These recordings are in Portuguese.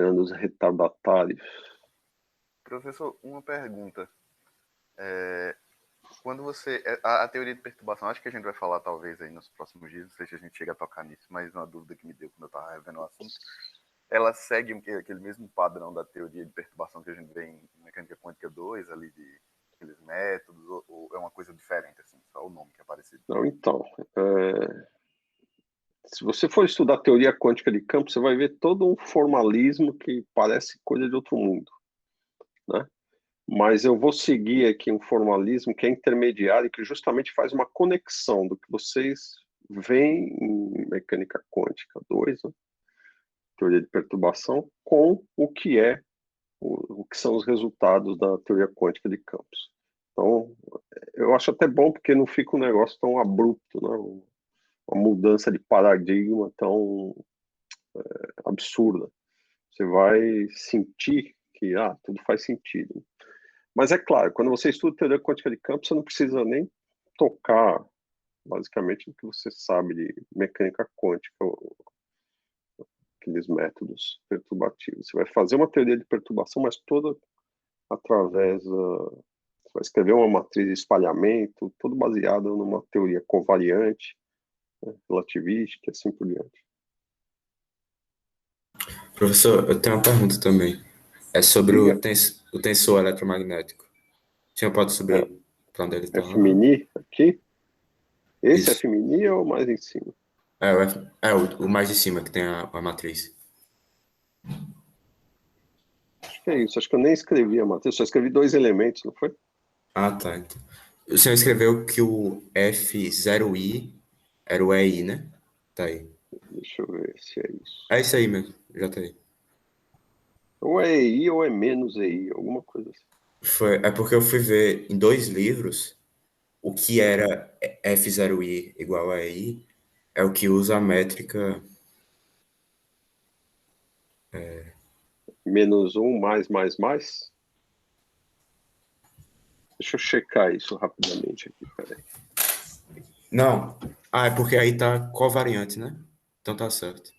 esperando os retardatários. Professor, uma pergunta. Quando você... A teoria de perturbação, acho que a gente vai falar talvez aí nos próximos dias, não sei se a gente chega a tocar nisso, mas uma dúvida que me deu quando eu estava revendo o assunto. Ela segue aquele mesmo padrão da teoria de perturbação que a gente vê em mecânica quântica 2, ali de aqueles métodos, ou é uma coisa diferente, assim, só o nome que é parecido? Não, então, se você for estudar teoria quântica de campo, você vai ver todo um formalismo que parece coisa de outro mundo, né? Mas eu vou seguir aqui um formalismo que é intermediário e que justamente faz uma conexão do que vocês veem em mecânica quântica 2, né? Teoria de perturbação, com o que o que são os resultados da teoria quântica de campos. Então, eu acho até bom porque não fica um negócio tão abrupto, né? Uma mudança de paradigma tão absurda. Você vai sentir que tudo faz sentido. Mas é claro, quando você estuda teoria quântica de campos, você não precisa nem tocar, basicamente, o que você sabe de mecânica quântica, aqueles métodos perturbativos. Você vai fazer uma teoria de perturbação, mas toda através... você vai escrever uma matriz de espalhamento, tudo baseado numa teoria covariante, né, relativística, e assim por diante. Professor, eu tenho uma pergunta também. É sobre Diga. o tensor eletromagnético. Tinha pode subir para onde ele está? F-mini aqui. Esse Isso. F-mini é o mais em cima. O mais de cima que tem a matriz. Acho que é isso. Acho que eu nem escrevi a matriz. Só escrevi 2 elementos, não foi? Ah, tá. Então. O senhor escreveu que o F0i era o EI, né? Tá aí. Deixa eu ver se é isso. É isso aí mesmo. Já tá aí. Ou é EI ou é menos EI, alguma coisa assim. É porque eu fui ver em 2 livros o que era F0i igual a EI é o que usa a métrica... Menos 1, mais. Deixa eu checar isso rapidamente aqui, peraí. Não. É porque aí tá covariante, né? Então tá certo.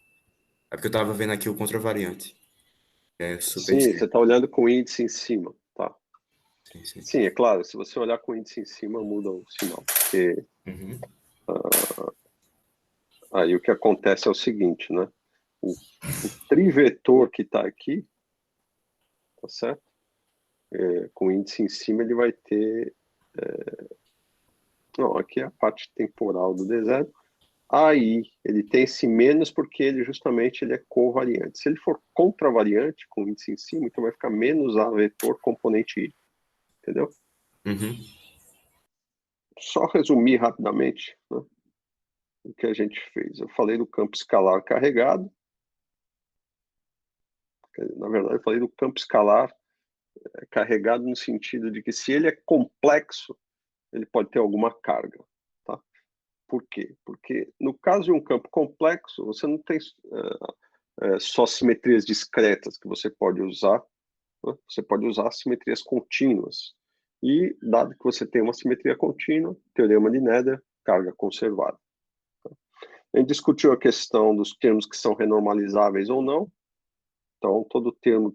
É porque eu tava vendo aqui o contravariante. É super Sim, você distinto. está olhando com o índice em cima, tá? Sim. Sim, é claro, se você olhar com o índice em cima, muda o sinal. Porque aí o que acontece é o seguinte, né? O trivetor que está aqui, tá certo? Com o índice em cima, ele vai ter... Não, aqui é a parte temporal do D0. Aí, ele tem esse menos porque ele justamente ele é covariante. Se ele for contravariante, com o índice em cima, então vai ficar menos A vetor componente I. Entendeu? Uhum. Só resumir rapidamente, né, o que a gente fez. Eu falei do campo escalar carregado. Na verdade, eu falei do campo escalar carregado no sentido de que se ele é complexo, ele pode ter alguma carga. Tá? Por quê? Porque no caso de um campo complexo, você não tem só simetrias discretas que você pode usar, né? Você pode usar simetrias contínuas. E, dado que você tem uma simetria contínua, teorema de Nether, carga conservada. A gente discutiu a questão dos termos que são renormalizáveis ou não. Então, todo termo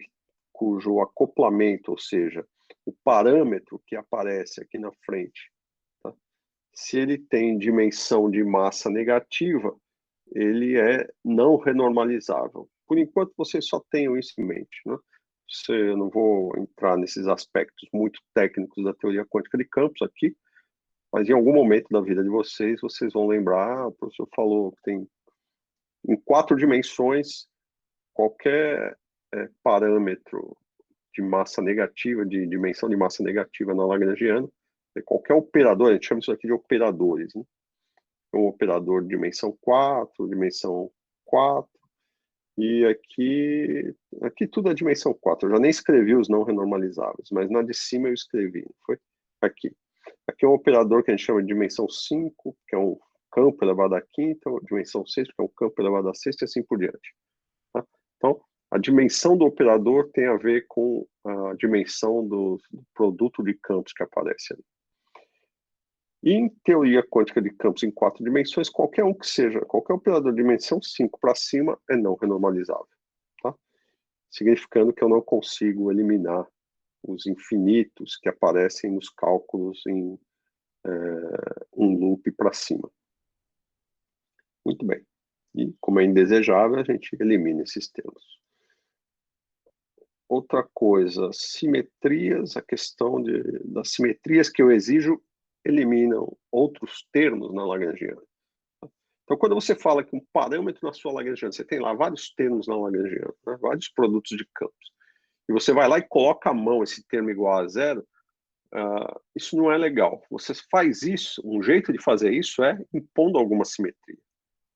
cujo acoplamento, ou seja, o parâmetro que aparece aqui na frente, tá? Se ele tem dimensão de massa negativa, ele é não renormalizável. Por enquanto, vocês só tenham isso em mente, né? Eu não vou entrar nesses aspectos muito técnicos da teoria quântica de campos aqui, mas em algum momento da vida de vocês, vocês vão lembrar, o professor falou que tem em 4 dimensões, qualquer parâmetro de massa negativa, de dimensão de massa negativa na Lagrangiana, qualquer operador, a gente chama isso aqui de operadores, né? Um operador de dimensão 4, dimensão 4, e aqui tudo é dimensão 4. Eu já nem escrevi os não renormalizáveis, mas na de cima eu escrevi, não foi? Aqui. Aqui é um operador que a gente chama de dimensão 5, que é um campo elevado à quinta, dimensão 6, que é um campo elevado à sexta, e assim por diante. Tá? Então, a dimensão do operador tem a ver com a dimensão do produto de campos que aparece ali. E em teoria quântica de campos em 4 dimensões, qualquer um que seja, qualquer operador de dimensão 5 para cima é não renormalizável. Tá? significando que eu não consigo eliminar os infinitos que aparecem nos cálculos em um loop para cima. Muito bem. E como é indesejável, a gente elimina esses termos. Outra coisa, simetrias, a questão das simetrias que eu exijo eliminam outros termos na Lagrangiana. Então, quando você fala que um parâmetro na sua Lagrangiana, você tem lá vários termos na Lagrangiana, né, vários produtos de campos, e você vai lá e coloca à mão esse termo igual a zero, isso não é legal. Você faz isso, um jeito de fazer isso é impondo alguma simetria.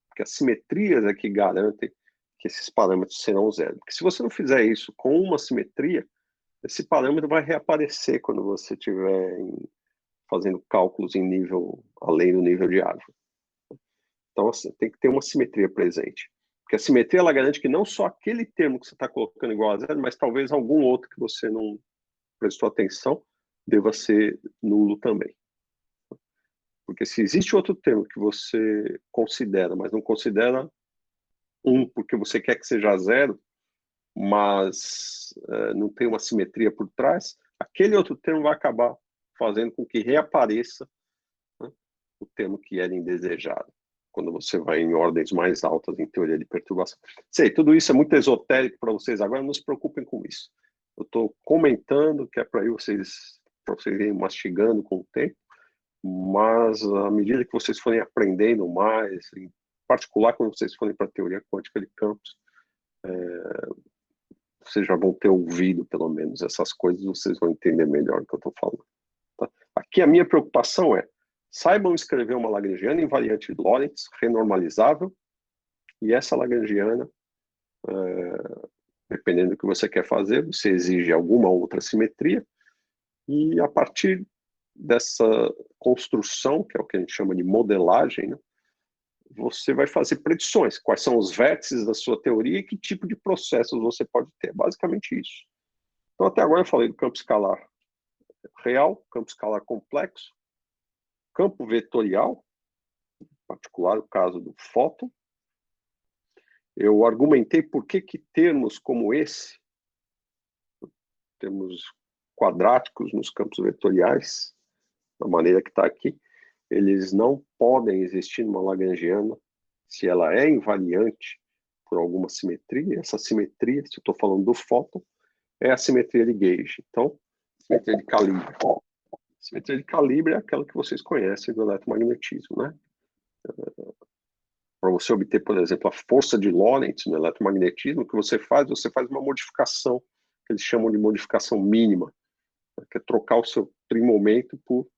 Porque as simetrias é que garantem que esses parâmetros serão zero. Porque se você não fizer isso com uma simetria, esse parâmetro vai reaparecer quando você estiver fazendo cálculos em nível, além do nível de árvore. Então, assim, tem que ter uma simetria presente. Porque a simetria, ela garante que não só aquele termo que você está colocando igual a zero, mas talvez algum outro que você não prestou atenção deva ser nulo também. Porque se existe outro termo que você considera, mas não considera porque você quer que seja zero, mas não tem uma simetria por trás, aquele outro termo vai acabar fazendo com que reapareça, né, o termo que era indesejado, quando você vai em ordens mais altas em teoria de perturbação. Sei, tudo isso é muito esotérico para vocês agora, não se preocupem com isso. Eu estou comentando que é para vocês irem mastigando com o tempo, mas à medida que vocês forem aprendendo mais, em particular quando vocês forem para a teoria quântica de campos, vocês já vão ter ouvido, pelo menos, essas coisas, vocês vão entender melhor o que eu estou falando. Tá? Aqui a minha preocupação é, saibam escrever uma Lagrangiana invariante de Lorentz, renormalizável, e essa Lagrangiana, dependendo do que você quer fazer, você exige alguma outra simetria, e a partir dessa construção, que é o que a gente chama de modelagem, né, você vai fazer predições. Quais são os vértices da sua teoria e que tipo de processos você pode ter. Basicamente isso. Então, até agora eu falei do campo escalar real, campo escalar complexo, campo vetorial, em particular o caso do fóton. Eu argumentei por que termos como esse, termos quadráticos nos campos vetoriais, da maneira que está aqui, eles não podem existir numa Lagrangiana se ela é invariante por alguma simetria. Essa simetria, se eu estou falando do fóton, é a simetria de gauge. Então, simetria de calibre. A simetria de calibre é aquela que vocês conhecem do eletromagnetismo, né? Para você obter, por exemplo, a força de Lorentz no eletromagnetismo, o que você faz uma modificação, que eles chamam de modificação mínima, que é trocar o seu trimomento por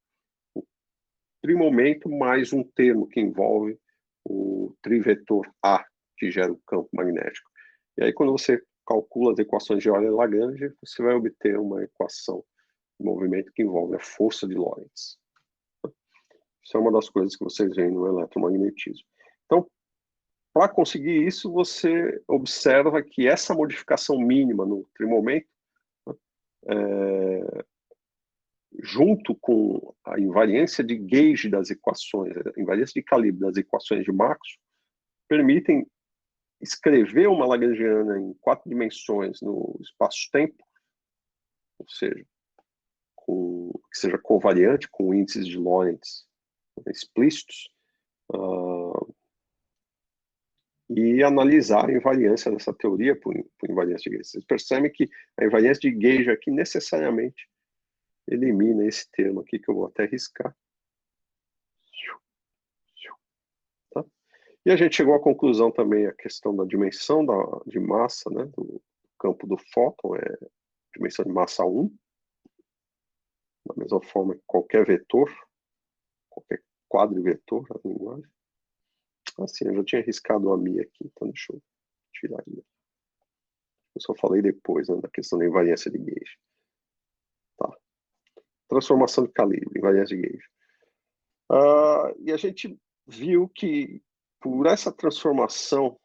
trimomento mais um termo que envolve o trivetor A, que gera o campo magnético. E aí, quando você calcula as equações de Euler-Lagrange, você vai obter uma equação de movimento que envolve a força de Lorentz. Isso é uma das coisas que vocês veem no eletromagnetismo. Então, para conseguir isso, você observa que essa modificação mínima no trimomento, junto com a invariância de gauge das equações, a invariância de calibre das equações de Maxwell, permitem escrever uma Lagrangiana em 4 dimensões no espaço-tempo, ou seja, que seja covariante, com índices de Lorentz explícitos, e analisar a invariância dessa teoria por invariância de gauge. Vocês percebem que a invariância de gauge aqui necessariamente elimina esse termo aqui, que eu vou até riscar. Tá? E a gente chegou à conclusão também, a questão da dimensão de massa, né, do campo do fóton, é dimensão de massa 1, da mesma forma que qualquer vetor, qualquer quadrivetor na linguagem. Assim, eu já tinha riscado a Mi aqui, então deixa eu tirar aí. Eu só falei depois, né, da questão da invariância de gauge. Tá. Transformação de calibre, invariância de gauge. E a gente viu que por essa transformação,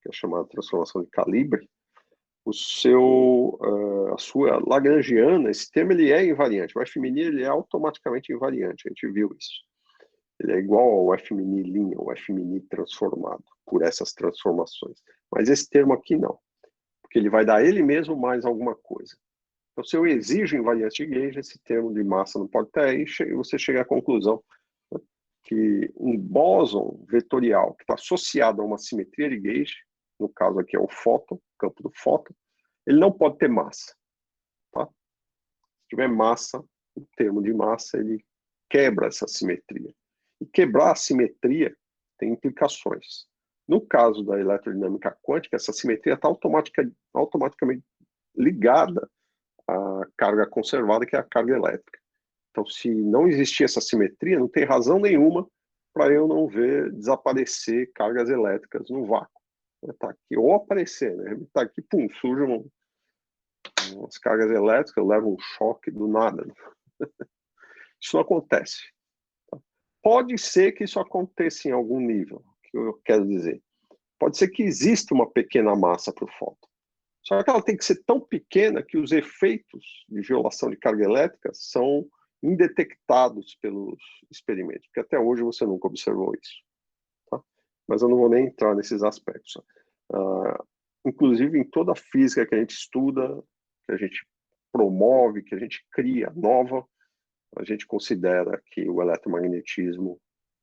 que é chamada transformação de calibre, a sua Lagrangiana, esse termo ele é invariante. O F-mini ele é automaticamente invariante, a gente viu isso. Ele é igual ao F-mini linha, o F-mini transformado, por essas transformações. Mas esse termo aqui não. porque ele vai dar ele mesmo mais alguma coisa. Então, se eu exijo invariância de gauge, esse termo de massa não pode estar aí, você chega à conclusão, né, que um bóson vetorial que está associado a uma simetria de gauge, no caso aqui é o fóton, campo do fóton, ele não pode ter massa. Tá? Se tiver massa, o termo de massa, ele quebra essa simetria. E quebrar a simetria tem implicações. No caso da eletrodinâmica quântica, essa simetria está automaticamente ligada à carga conservada, que é a carga elétrica. Então, se não existir essa simetria, não tem razão nenhuma para eu não ver desaparecer cargas elétricas no vácuo. Está aqui, ou aparecer, né? Está aqui, pum, surgem umas cargas elétricas, eu levo um choque do nada. Isso não acontece. Tá? Pode ser que isso aconteça em algum nível, que eu quero dizer. Pode ser que exista uma pequena massa para o fóton. Só que ela tem que ser tão pequena que os efeitos de violação de carga elétrica são indetectados pelos experimentos, porque até hoje você nunca observou isso. Tá? Mas eu não vou nem entrar nesses aspectos. Inclusive, em toda a física que a gente estuda, que a gente promove, que a gente cria nova, a gente considera que o eletromagnetismo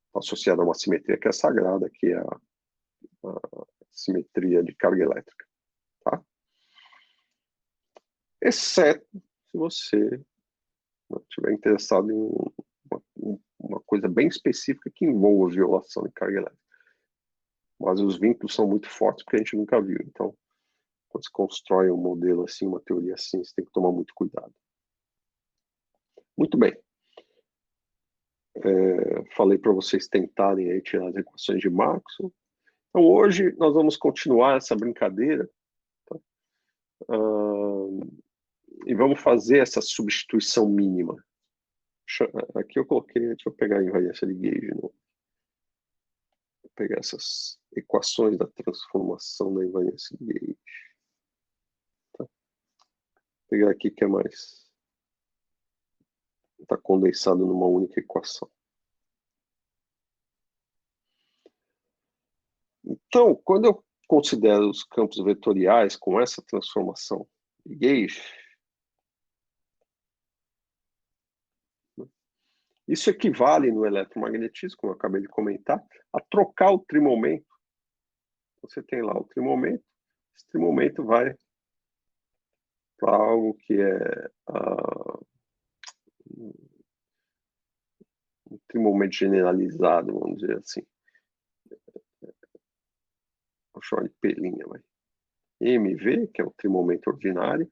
está associado a uma simetria que é sagrada, que é a simetria de carga elétrica. Tá? Exceto se você estiver interessado em uma coisa bem específica que envolva violação de carga elétrica. Mas os vínculos são muito fortes porque a gente nunca viu. Então, quando se constrói um modelo assim, uma teoria assim, você tem que tomar muito cuidado. Muito bem. Falei para vocês tentarem aí tirar as equações de Maxwell. Então, hoje nós vamos continuar essa brincadeira, tá? E vamos fazer essa substituição mínima. Aqui eu coloquei, deixa eu pegar a invariância de gauge de novo. Vou pegar essas equações da transformação da invariância de gauge. Tá? Vou pegar aqui que é mais... Está condensado numa única equação. Então, quando eu considero os campos vetoriais com essa transformação de gauge, isso equivale no eletromagnetismo, como eu acabei de comentar, a trocar o trimomento. Você tem lá o trimomento, esse trimomento vai para algo que é um trimomento generalizado, vamos dizer assim. Vou chamar de pelinha, vai. MV, que é o trimomento ordinário,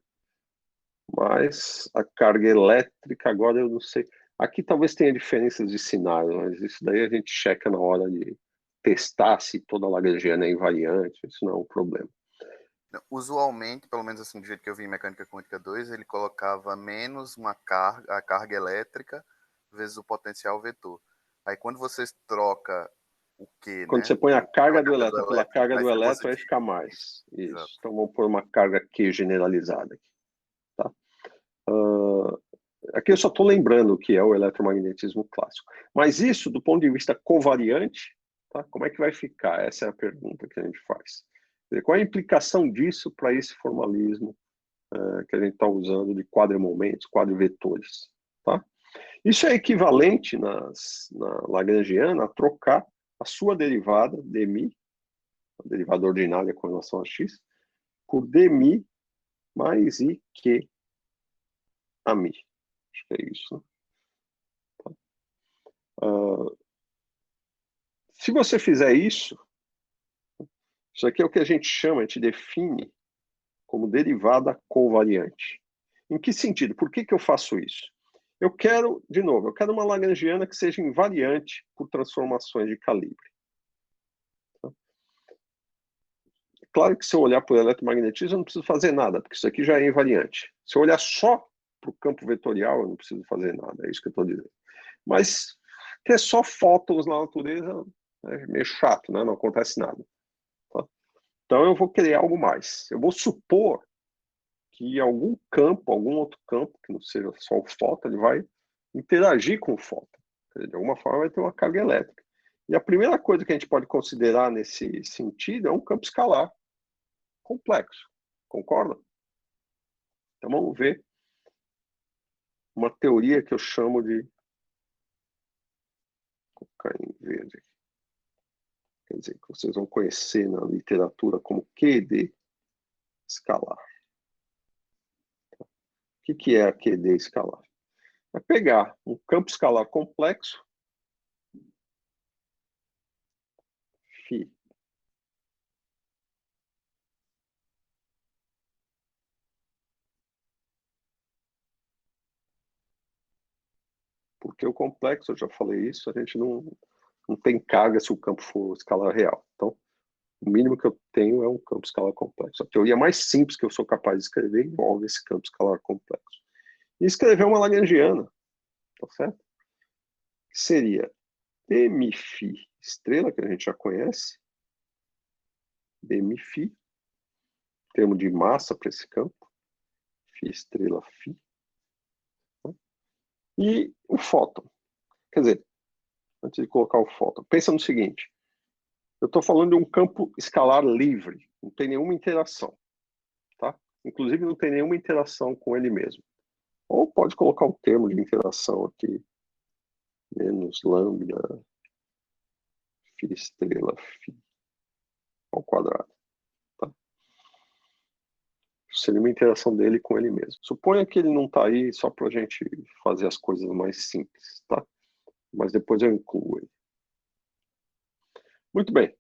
mas a carga elétrica, agora eu não sei. Aqui talvez tenha diferenças de sinais, mas isso daí a gente checa na hora de testar se toda lagrangiana é invariante, isso não é um problema. Usualmente, pelo menos assim, do jeito que eu vi em Mecânica Quântica 2, ele colocava menos a carga elétrica vezes o potencial vetor. Aí quando você troca o Q, quando né? você põe a carga do elétron pela carga do elétron, positivo. vai ficar mais. Isso. Exato. Então vamos pôr uma carga Q generalizada aqui. Tá? Aqui eu só estou lembrando o que é o eletromagnetismo clássico. Mas isso, do ponto de vista covariante, tá? Como é que vai ficar? Essa é a pergunta que a gente faz. Qual é a implicação disso para esse formalismo que a gente está usando de quadrimomentos, quadrivetores? Tá? Isso é equivalente na lagrangiana a trocar a sua derivada, dmi, a derivada ordinária com relação a x, por dmi mais iq a mi. Acho que é isso, né? Tá? Se você fizer isso aqui é o que a gente define como derivada covariante. Em que sentido? Por que eu faço isso? Eu quero, de novo, eu quero uma lagrangiana que seja invariante por transformações de calibre. Claro que se eu olhar para o eletromagnetismo, eu não preciso fazer nada, porque isso aqui já é invariante. Se eu olhar só para o campo vetorial, eu não preciso fazer nada, é isso que eu estou dizendo. Mas ter só fótons na natureza é meio chato, né? Não acontece nada. Tá? Então eu vou criar algo mais. Eu vou supor que algum campo, algum outro campo, que não seja só o fóton, ele vai interagir com o fóton. De alguma forma vai ter uma carga elétrica. E a primeira coisa que a gente pode considerar nesse sentido é um campo escalar complexo. Concorda? Então vamos ver uma teoria que eu chamo de... Vou colocar em verde. Quer dizer, que vocês vão conhecer na literatura como QED escalar. O que é a QED escalar? É pegar um campo escalar complexo, φ, porque o complexo, eu já falei isso, a gente não tem carga se o campo for escalar real. Então, o mínimo que eu tenho é um campo escalar complexo. A teoria mais simples que eu sou capaz de escrever envolve esse campo escalar complexo. E escrever uma lagrangiana, tá certo? Que seria dμφ estrela, que a gente já conhece, dμφ, termo de massa para esse campo, φ estrela φ, né? E o fóton. Quer dizer, antes de colocar o fóton, pensa no seguinte, eu estou falando de um campo escalar livre, não tem nenhuma interação, tá? Inclusive não tem nenhuma interação com ele mesmo. Ou pode colocar o termo de interação aqui, menos lambda φ estrela φ ao quadrado. Tá? Seria uma interação dele com ele mesmo. Suponha que ele não está aí só para a gente fazer as coisas mais simples, tá? Mas depois eu incluo ele. Muito bem.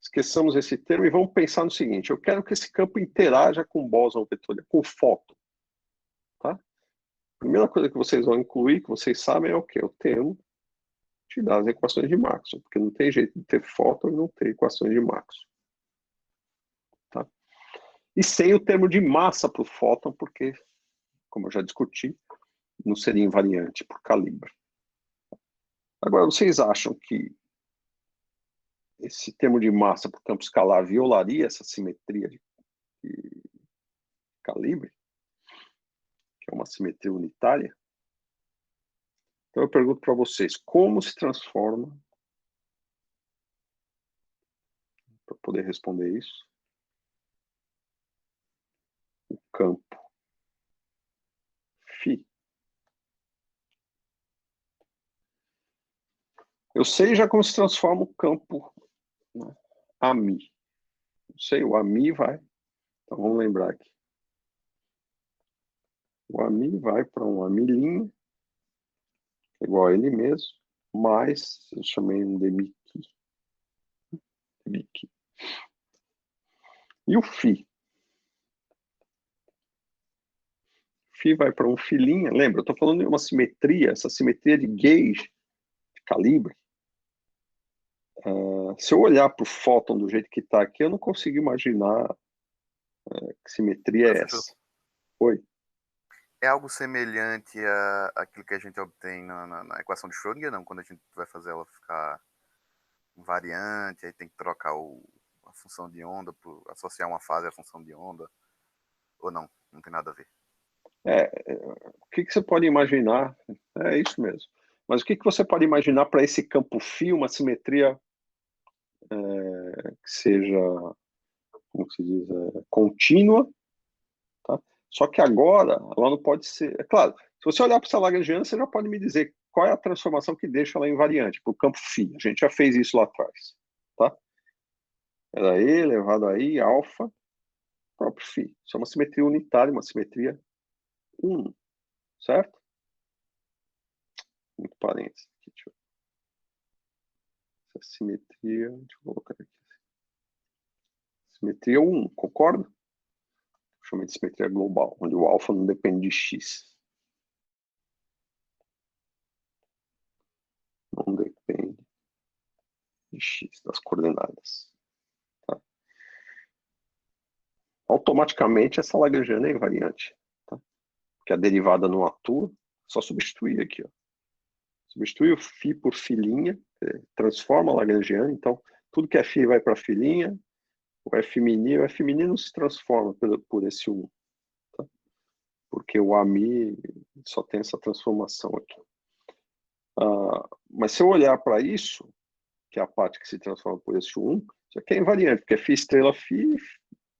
Esqueçamos esse termo e vamos pensar no seguinte. Eu quero que esse campo interaja com o bóson vetorial, com o fóton. Tá? A primeira coisa que vocês vão incluir, que vocês sabem, é o quê? O termo de dar as equações de Maxwell, porque não tem jeito de ter fóton e não ter equações de Maxwell. Tá? E sem o termo de massa para o fóton, porque, como eu já discuti, não seria invariante por calibre. Agora, vocês acham que esse termo de massa para o campo escalar violaria essa simetria de calibre, que é uma simetria unitária? Então eu pergunto para vocês, como se transforma, para poder responder isso, o campo φ? Eu sei já como se transforma o campo, né, AMI. Eu sei, o AMI vai. Então vamos lembrar aqui. O AMI vai para um AMI', igual a ele mesmo, mais, eu chamei um dmq. E o φ? Φ vai para um filinha, lembra? Eu estou falando de uma simetria, essa simetria de gauge, de calibre. Se eu olhar para o fóton do jeito que está aqui, eu não consigo imaginar que simetria é essa. Oi? É algo semelhante àquilo que a gente obtém na equação de Schrödinger, não? Quando a gente vai fazer ela ficar variante, aí tem que trocar a função de onda, associar uma fase à função de onda, ou não? Não tem nada a ver. O que você pode imaginar? É isso mesmo. Mas o que você pode imaginar para esse campo φ, uma simetria que seja, como se diz, contínua, tá? Só que agora ela não pode ser... É claro, se você olhar para essa lagrangiana, você já pode me dizer qual é a transformação que deixa ela invariante para o campo φ. A gente já fez isso lá atrás, tá? Era E elevado a I, alfa, próprio φ. Isso é uma simetria unitária, uma simetria 1, certo? Muito parênteses aqui, deixa eu... Essa simetria, deixa eu colocar aqui. Simetria 1, concorda? Chama de simetria global, onde o alfa não depende de x. Não depende de x, das coordenadas. Tá? Automaticamente essa lagrangiana é invariante. Tá? Porque a derivada não atua, só substituir aqui. Ó. Substitui o φ por φ', transforma a lagrangiana, então tudo que é φ vai para φ', o F' não se transforma por esse 1. Tá? Porque o AMI só tem essa transformação aqui. Mas se eu olhar para isso, que é a parte que se transforma por esse 1, isso aqui é invariante, porque é φ estrela φ,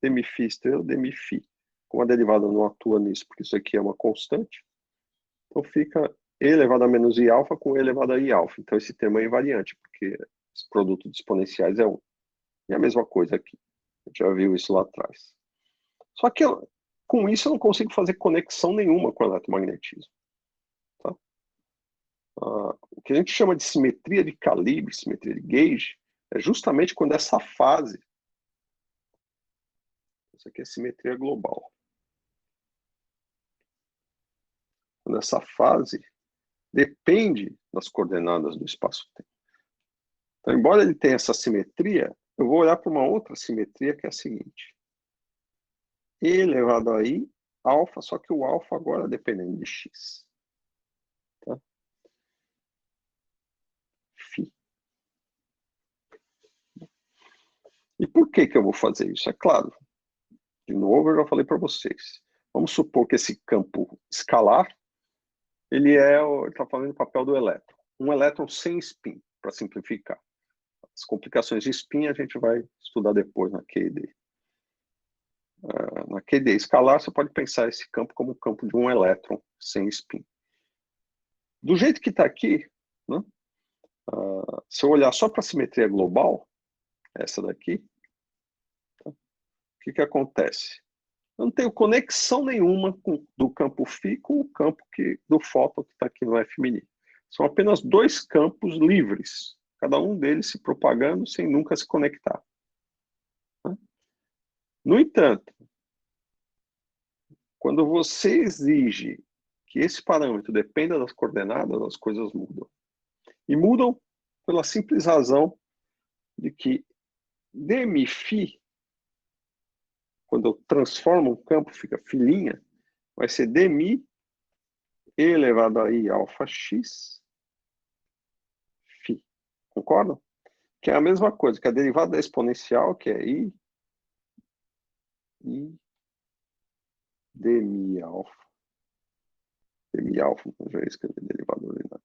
Dmi-φ estrela, Dmi-φ. Como a derivada não atua nisso, porque isso aqui é uma constante, então fica e elevado a menos i alfa com e elevado a i alfa. Então esse termo é invariante, porque esse produto de exponenciais é 1. E a mesma coisa aqui. A gente já viu isso lá atrás. Só que com isso eu não consigo fazer conexão nenhuma com o eletromagnetismo. Tá? O que a gente chama de simetria de calibre, simetria de gauge, é justamente quando essa fase, isso aqui é simetria global, quando essa fase depende das coordenadas do espaço-tempo. Então, embora ele tenha essa simetria, eu vou olhar para uma outra simetria que é a seguinte. E elevado a i, alfa, só que o alfa agora é dependendo de x. Tá? Φ. E por que eu vou fazer isso? É claro, de novo eu já falei para vocês. Vamos supor que esse campo escalar, ele está fazendo o papel do elétron. Um elétron sem spin, para simplificar. As complicações de spin a gente vai estudar depois na QED. Na QED escalar, você pode pensar esse campo como o campo de um elétron sem spin. Do jeito que está aqui, né, se eu olhar só para a simetria global, essa daqui, tá, o que acontece? Eu não tenho conexão nenhuma do campo φ com o campo do fóton que está aqui no F'. São apenas dois campos livres, cada um deles se propagando sem nunca se conectar. No entanto, quando você exige que esse parâmetro dependa das coordenadas, as coisas mudam. E mudam pela simples razão de que Dmi-φ, quando eu transformo um campo, fica filinha, vai ser Dmi elevado a i alfa x φ. Concordam? Que é a mesma coisa, que a derivada da exponencial, que é i Dmi alfa. Dmi alfa, já escrevi derivada ordinária.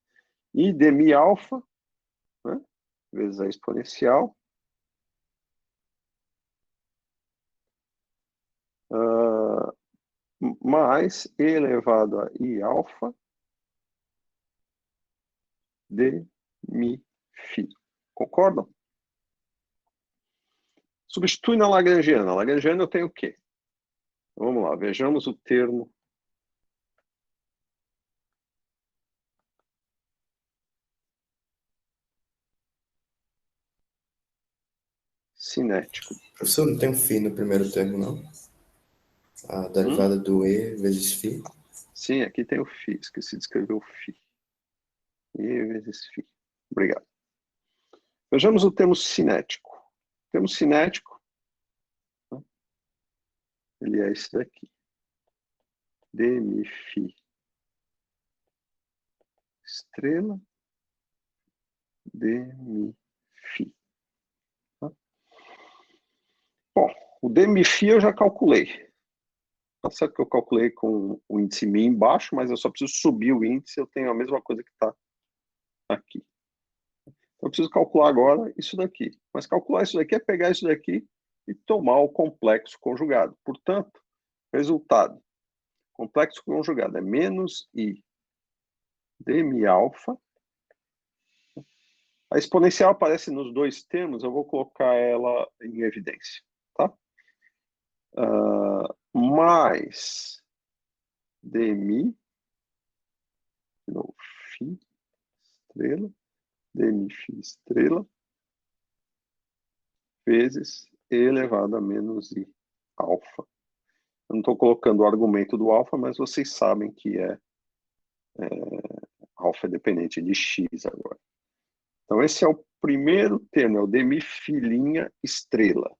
I Dmi alfa, né, vezes a exponencial, mais e elevado a i alfa Dmi φ. Concordam? Substitui na Lagrangiana. Na Lagrangiana eu tenho o quê? Vamos lá, vejamos o termo cinético. Professor, não tem um φ no primeiro termo, não? A derivada do E vezes φ? Sim, aqui tem o φ. Esqueci de escrever o φ. E vezes φ. Obrigado. Vejamos o termo cinético. O termo cinético, né, ele é esse daqui. Dmi φ estrela Dmi φ. Tá? Bom, o Dmi φ eu já calculei. Tá certo que eu calculei com o índice μ embaixo, mas eu só preciso subir o índice, eu tenho a mesma coisa que está aqui. Eu preciso calcular agora isso daqui. Mas calcular isso daqui é pegar isso daqui e tomar o complexo conjugado. Portanto, resultado. Complexo conjugado é menos i Dmi alfa. A exponencial aparece nos dois termos, eu vou colocar ela em evidência. Tá? Mais Dmi, φ estrela, Dmi φ estrela, vezes e elevado a menos i alfa. Eu não estou colocando o argumento do alfa, mas vocês sabem que alfa é dependente de x agora. Então esse é o primeiro termo, é o Dmi filinha estrela.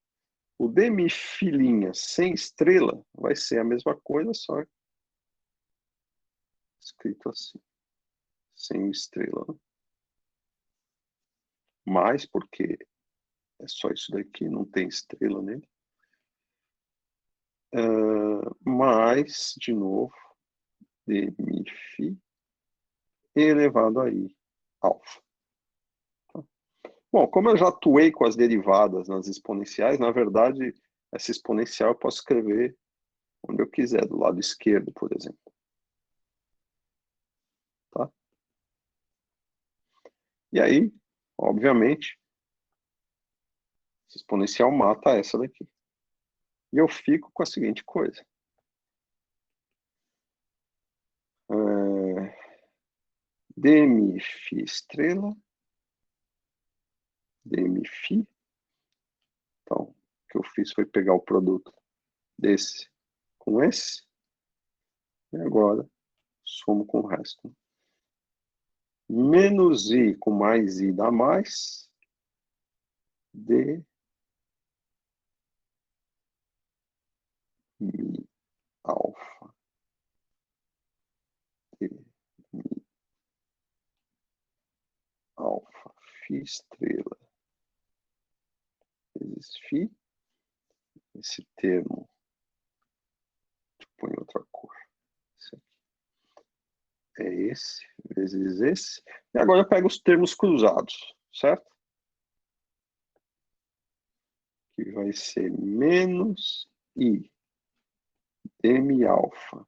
O Dmi filinha sem estrela vai ser a mesma coisa, só escrito assim, sem estrela. Mais porque é só isso daqui, não tem estrela nele. Mais, de novo, Dmi φ elevado a i alfa. Tá? Bom, como eu já atuei com as derivadas nas exponenciais, na verdade, essa exponencial eu posso escrever onde eu quiser, do lado esquerdo, por exemplo. Tá? E aí, obviamente, essa exponencial mata essa daqui. E eu fico com a seguinte coisa. dmi-φ estrela, dmi-φ. Então, o que eu fiz foi pegar o produto desse com esse, e agora somo com o resto. Menos i com mais i dá mais, d mi alfa, d mi alfa, φ estrela, vezes φ, esse termo, põe outra cor, esse aqui. É esse, vezes esse. E agora eu pego os termos cruzados, certo? Que vai ser menos i dmi alfa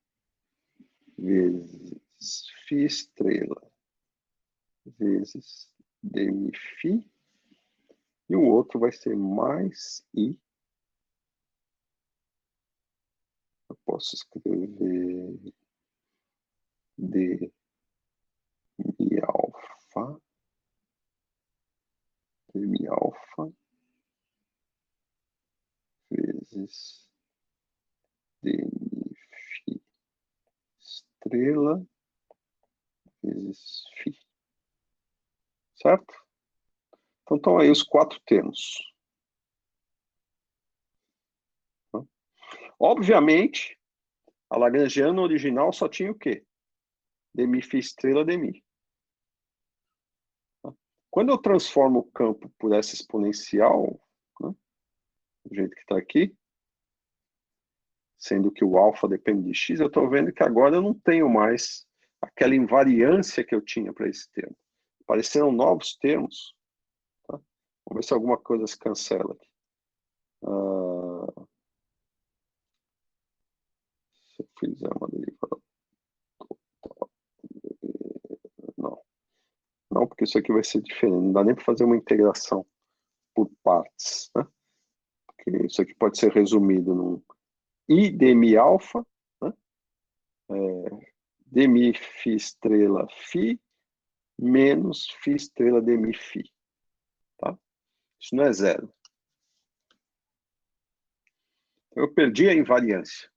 vezes φ estrela vezes dmi φ. E o outro vai ser mais i. Eu posso escrever d mi alfa vezes dmi φ estrela vezes φ. Certo? Então estão aí os 4 termos. Obviamente, a lagrangiana original só tinha o quê? Dmi φ estrela, dmi. Quando eu transformo o campo por essa exponencial, né, do jeito que está aqui, sendo que o alfa depende de x, eu estou vendo que agora eu não tenho mais aquela invariância que eu tinha para esse termo. Apareceram novos termos. Tá? Vamos ver se alguma coisa se cancela aqui. Se eu fizer uma derivada total. Não. Não, porque isso aqui vai ser diferente. Não dá nem para fazer uma integração por partes. Né? Porque isso aqui pode ser resumido num I dmi alfa, né? Dmi φ estrela φ menos φ estrela dmi φ. Tá? Isso não é zero. Eu perdi a invariância.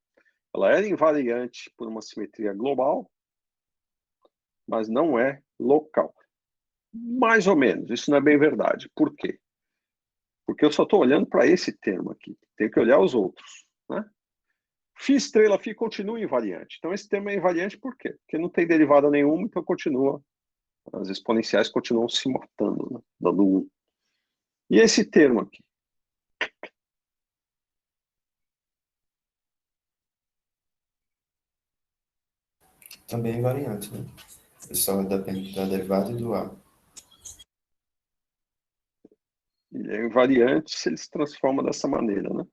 Ela era invariante por uma simetria global, mas não é local. Mais ou menos, isso não é bem verdade. Por quê? Porque eu só estou olhando para esse termo aqui. Tem que olhar os outros. Né? Φ estrela φ continua invariante. Então esse termo é invariante por quê? Porque não tem derivada nenhuma, então continua. As exponenciais continuam se matando, né? Dando 1. E esse termo aqui? Também é invariante, né? Só depende da derivada e do A. Ele é invariante se ele se transforma dessa maneira, né?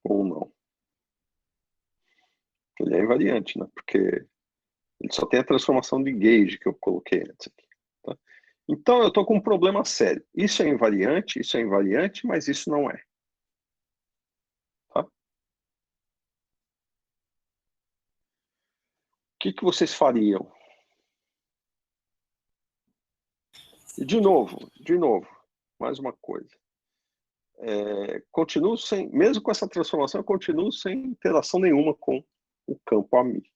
Ou não. Ele é invariante, né? Porque ele só tem a transformação de gauge que eu coloquei antes aqui. Tá? Então eu estou com um problema sério. Isso é invariante, mas isso não é. Tá? O que vocês fariam? E de novo, mais uma coisa. Continuo sem, mesmo com essa transformação, eu continuo sem interação nenhuma com o campo AMI.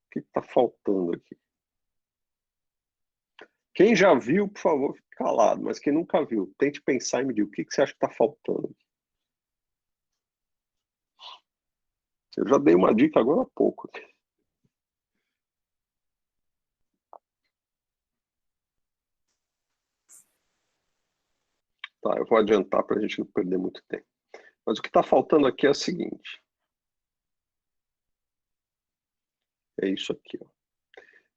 O que está faltando aqui? Quem já viu, por favor, fique calado, mas quem nunca viu, tente pensar e me diga o que você acha que está faltando. Eu já dei uma dica agora há pouco. Tá, eu vou adiantar para a gente não perder muito tempo. Mas o que está faltando aqui é o seguinte. é isso aqui. Ó.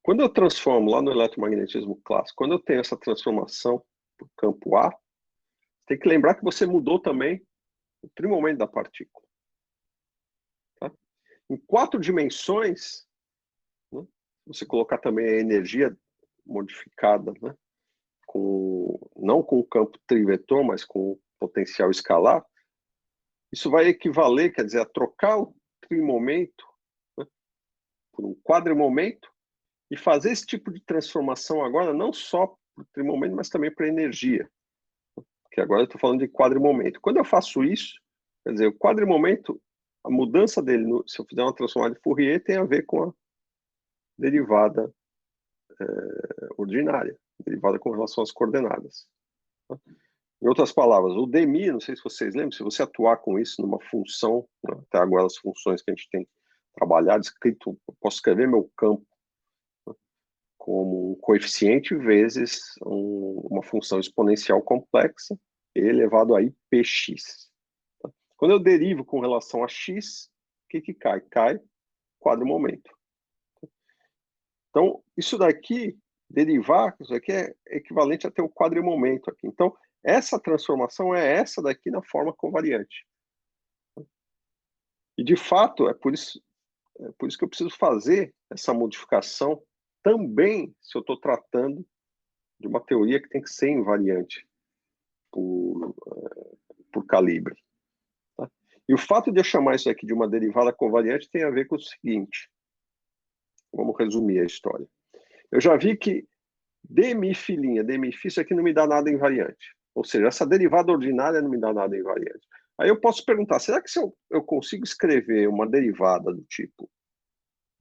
Quando eu transformo lá no eletromagnetismo clássico, quando eu tenho essa transformação para o campo A, tem que lembrar que você mudou também o trimomento da partícula. Tá? Em 4 dimensões, né, você colocar também a energia modificada, né, não com o campo trivetor, mas com o potencial escalar, isso vai equivaler, quer dizer, a trocar o trimomento, né, por um quadrimomento e fazer esse tipo de transformação agora não só para o trimomento, mas também para a energia. Porque agora eu estou falando de quadrimomento. Quando eu faço isso, quer dizer, o quadrimomento, a mudança dele, se eu fizer uma transformada de Fourier, tem a ver com a derivada ordinária, derivada com relação às coordenadas. Tá? Em outras palavras, o dmi, não sei se vocês lembram, se você atuar com isso numa função, né, até agora as funções que a gente tem trabalhado, escrito, eu posso escrever meu campo, né, como um coeficiente vezes uma função exponencial complexa, e elevado a px. Tá? Quando eu derivo com relação a x, o que cai? Cai quadrimomento. Então, isso daqui, derivar, isso aqui é equivalente a ter o quadrimomento aqui. Então, essa transformação é essa daqui na forma covariante. E, de fato, é por isso que eu preciso fazer essa modificação também se eu estou tratando de uma teoria que tem que ser invariante por calibre. Tá? E o fato de eu chamar isso aqui de uma derivada covariante tem a ver com o seguinte. Vamos resumir a história. Eu já vi que dmi-φ, isso aqui não me dá nada invariante. Ou seja, essa derivada ordinária não me dá nada invariante. Aí eu posso perguntar, será que se eu consigo escrever uma derivada do tipo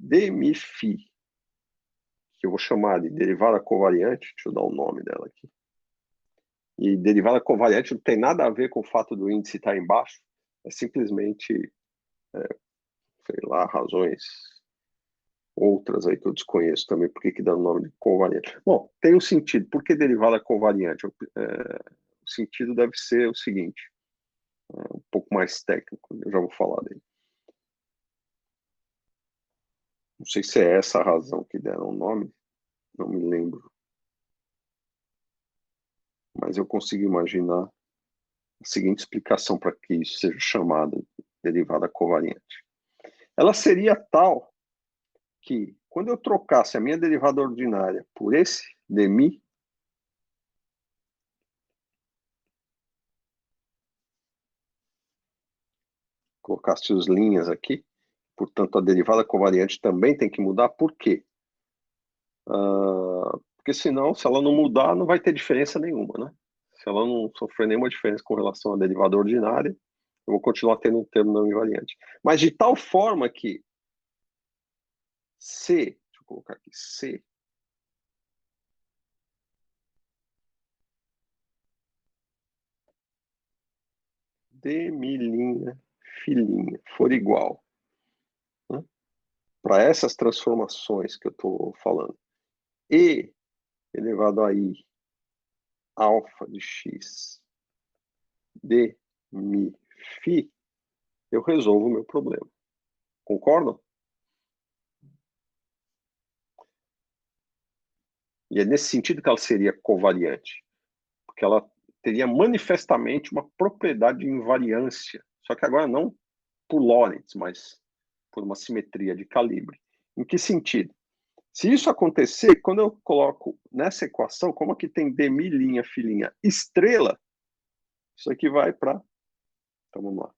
dmi-φ, que eu vou chamar de derivada covariante, deixa eu dar o nome dela aqui, e derivada covariante não tem nada a ver com o fato do índice estar embaixo, é simplesmente, sei lá, razões outras aí que eu desconheço também, por que dá o nome de covariante. Bom, tem um sentido. Por que derivada covariante? O sentido deve ser o seguinte, um pouco mais técnico, eu já vou falar dele. Não sei se é essa a razão que deram o nome, não me lembro. Mas eu consigo imaginar a seguinte explicação para que isso seja chamado de derivada covariante. Ela seria tal que, quando eu trocasse a minha derivada ordinária por esse dmi, colocasse as linhas aqui, portanto, a derivada covariante também tem que mudar. Por quê? Porque senão, se ela não mudar, não vai ter diferença nenhuma, né? Se ela não sofrer nenhuma diferença com relação à derivada ordinária, eu vou continuar tendo um termo não invariante. Mas de tal forma que C, deixa eu colocar aqui, C, dmi', filinha, for igual, né, para essas transformações que eu estou falando, e elevado a i alfa de x d mi φ, eu resolvo o meu problema. Concordam? E é nesse sentido que ela seria covariante, porque ela teria manifestamente uma propriedade de invariância, só que agora não por Lorentz, mas por uma simetria de calibre. Em que sentido? Se isso acontecer, quando eu coloco nessa equação, como aqui tem dmi', filinha, estrela, isso aqui vai para... Então vamos lá.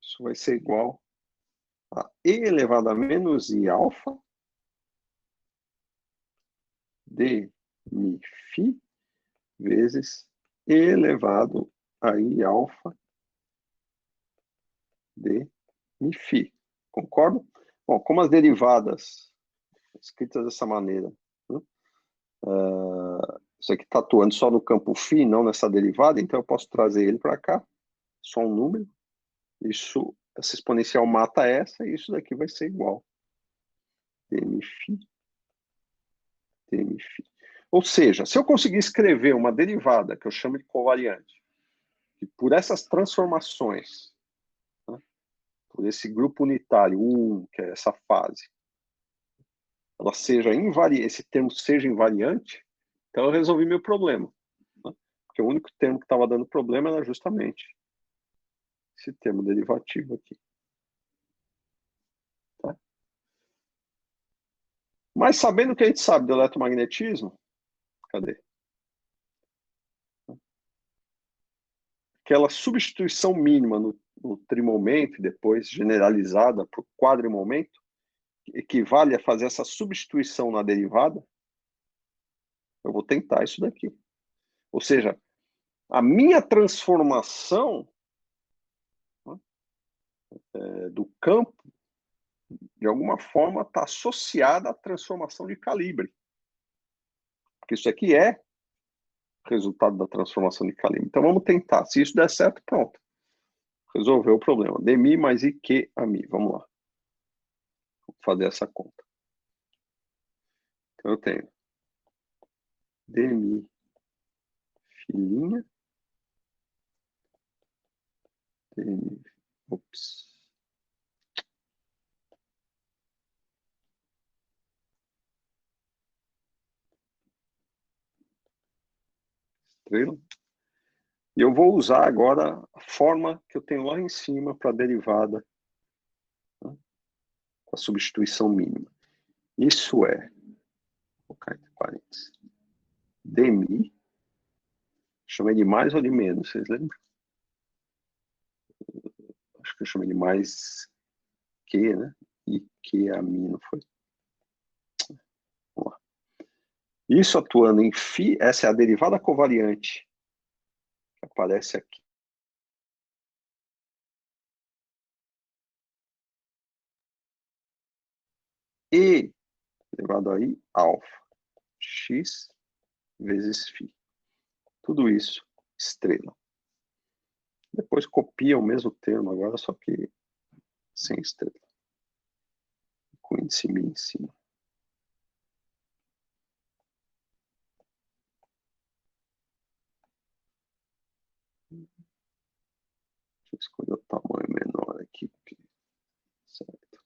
Isso vai ser igual a e elevado a menos i alfa d mi φ vezes e elevado a i alfa d mi φ. Concordo? Bom, como as derivadas escritas dessa maneira, né? Isso aqui está atuando só no campo φ, não nessa derivada, então eu posso trazer ele para cá, só um número. Isso, essa exponencial mata essa, e isso daqui vai ser igual. dmi φ, dmi φ. Ou seja, se eu conseguir escrever uma derivada, que eu chamo de covariante, e por essas transformações, né, por esse grupo unitário 1, que é essa fase, ela seja esse termo seja invariante, então eu resolvi meu problema. Né? Porque o único termo que estava dando problema era justamente esse termo derivativo aqui. Tá? Mas sabendo o que a gente sabe do eletromagnetismo, cadê? Aquela substituição mínima no trimomento, e depois generalizada para o quadrimomento, equivale a fazer essa substituição na derivada, eu vou tentar isso daqui. Ou seja, a minha transformação, né, do campo, de alguma forma, está associada à transformação de calibre. Porque isso aqui é resultado da transformação de calibre. Então vamos tentar. Se isso der certo, pronto. Resolveu o problema. Dmi mais IQ a mi. Vamos lá. Vou fazer essa conta. Então eu tenho Dmi filhinha. Dmi. Ops. Estrela. E eu vou usar agora a forma que eu tenho lá em cima para a derivada, né, com a substituição mínima. Isso é, vou colocar entre parênteses, Dmi, chamei de mais ou de menos, vocês lembram? Acho que eu chamei de mais que, né? E que a mi, não foi? Vamos lá. Isso atuando em φ, essa é a derivada covariante que aparece aqui. E elevado a i, alfa, x vezes φ. Tudo isso, estrela. Depois copia o mesmo termo agora, só que sem estrela. Com índice mi em cima. Deixa eu escolher o tamanho menor aqui. Certo.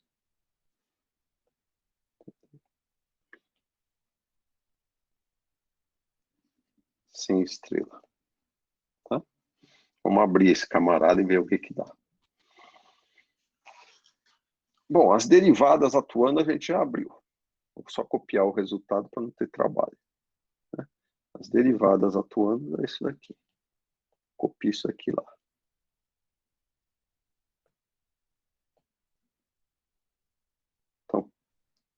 Sem estrela. Tá? Vamos abrir esse camarada e ver o que dá. Bom, as derivadas atuando a gente já abriu. Vou só copiar o resultado para não ter trabalho. Né? As derivadas atuando é isso daqui. Copio isso aqui lá. Então,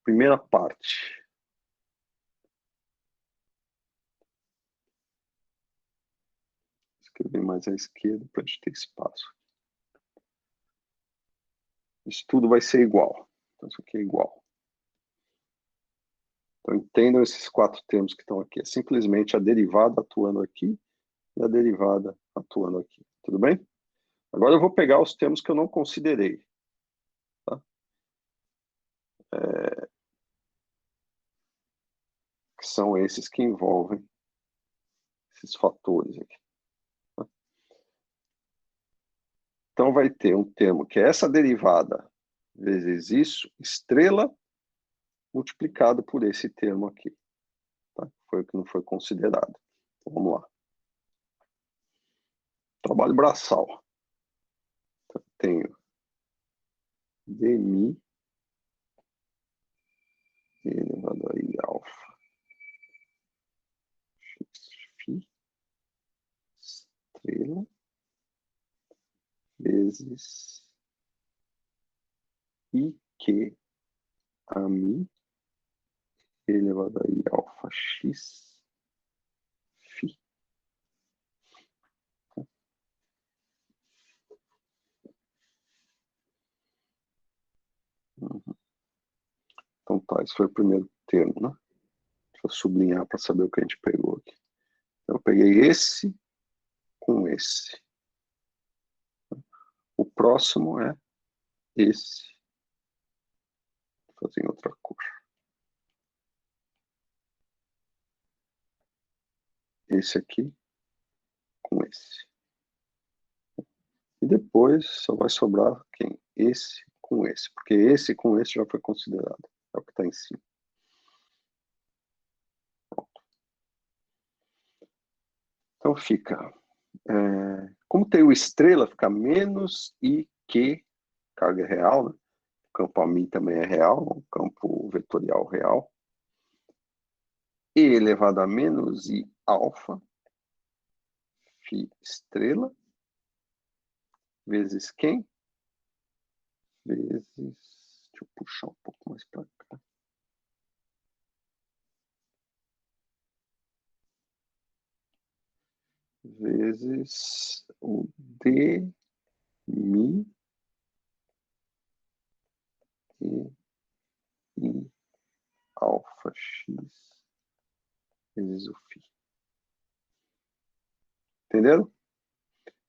primeira parte. Escrever mais à esquerda para a gente ter espaço. Isso tudo vai ser igual. Então, isso aqui é igual. Então, entendam esses 4 termos que estão aqui. É simplesmente a derivada atuando aqui e a derivada atuando aqui. Tudo bem? Agora eu vou pegar os termos que eu não considerei. Tá? Que são esses que envolvem esses fatores aqui. Tá? Então vai ter um termo que é essa derivada vezes isso, estrela, multiplicado por esse termo aqui. Tá? Foi o que não foi considerado. Então, vamos lá. Trabalho braçal. Então, tenho dmi elevado a i alfa x φ estrela vezes IQ a mi elevado a i alfa x φ. Então tá, esse foi o primeiro termo, né? Deixa eu sublinhar para saber o que a gente pegou aqui. Então, eu peguei esse com esse. O próximo é esse. Vou fazer em outra cor. esse aqui com esse. E depois só vai sobrar quem? Esse com esse, porque esse com esse já foi considerado. É o que está em cima. Pronto. Então fica... como tem o estrela, fica menos I Q, carga real, né? O campo AMI também é real, o campo vetorial real. E elevado a menos I alfa, Φ estrela, vezes quem? Vezes... Deixa eu puxar um pouco mais para cá. Vezes o d mi e I alfa x vezes o φ. Entenderam?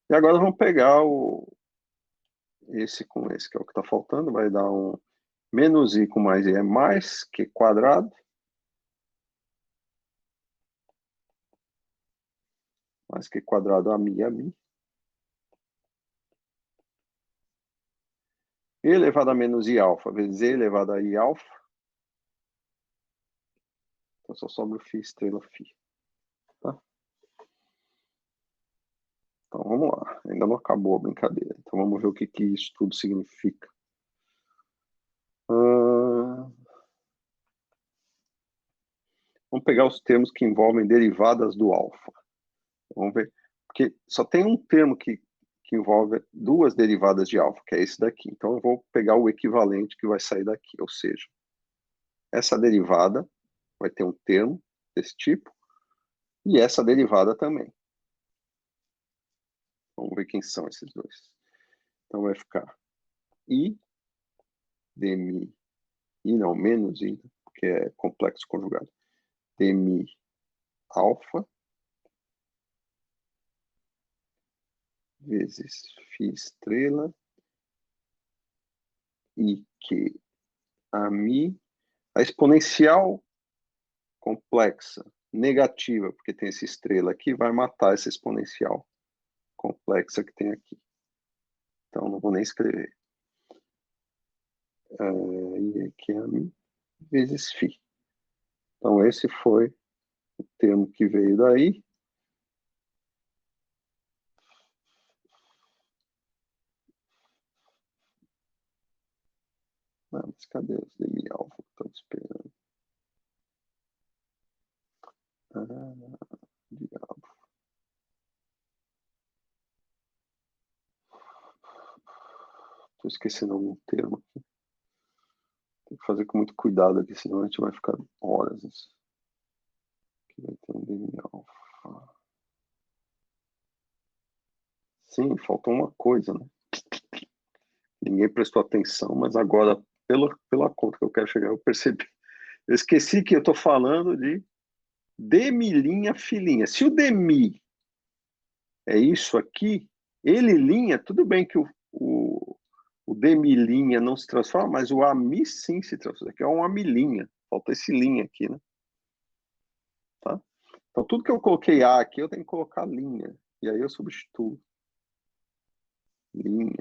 E agora vamos pegar esse com esse, que é o que está faltando. Vai dar um menos I com mais I é mais Q quadrado. Mais Q quadrado a mi. E elevado a menos I alfa vezes E elevado a I alfa. Então só sobra o φ estrela φ. Tá? Então vamos lá. Ainda não acabou a brincadeira. Então vamos ver o que isso tudo significa. Vamos pegar os termos que envolvem derivadas do alfa. Vamos ver. Porque só tem um termo que envolve duas derivadas de alfa, que é esse daqui. Então eu vou pegar o equivalente que vai sair daqui. Ou seja, essa derivada vai ter um termo desse tipo e essa derivada também. Vamos ver quem são esses dois. Então vai ficar I dmi, I não, menos I, porque é complexo conjugado, dmi alfa vezes φ estrela e que a mi, a exponencial complexa negativa, porque tem essa estrela aqui, vai matar essa exponencial complexa que tem aqui. Então não vou nem escrever. E aqui a mi vezes φ. Então esse foi o termo que veio daí. Ah, mas cadê os dmi alfa que estão esperando? Diabo. Estou esquecendo algum termo aqui. Tem que fazer com muito cuidado aqui, senão a gente vai ficar horas. Aqui vai ter um dmi alfa. Sim, faltou uma coisa, né? Ninguém prestou atenção, mas agora, pela conta que eu quero chegar, eu percebi. Eu esqueci que eu estou falando de demi' filinha. Se o demi é isso aqui, ele' tudo bem que o demi' não se transforma, mas o ami sim se transforma. Aqui é um amilinha. Falta esse linha aqui, né? Tá? Então, tudo que eu coloquei A aqui, eu tenho que colocar linha. E aí eu substituo. Linha.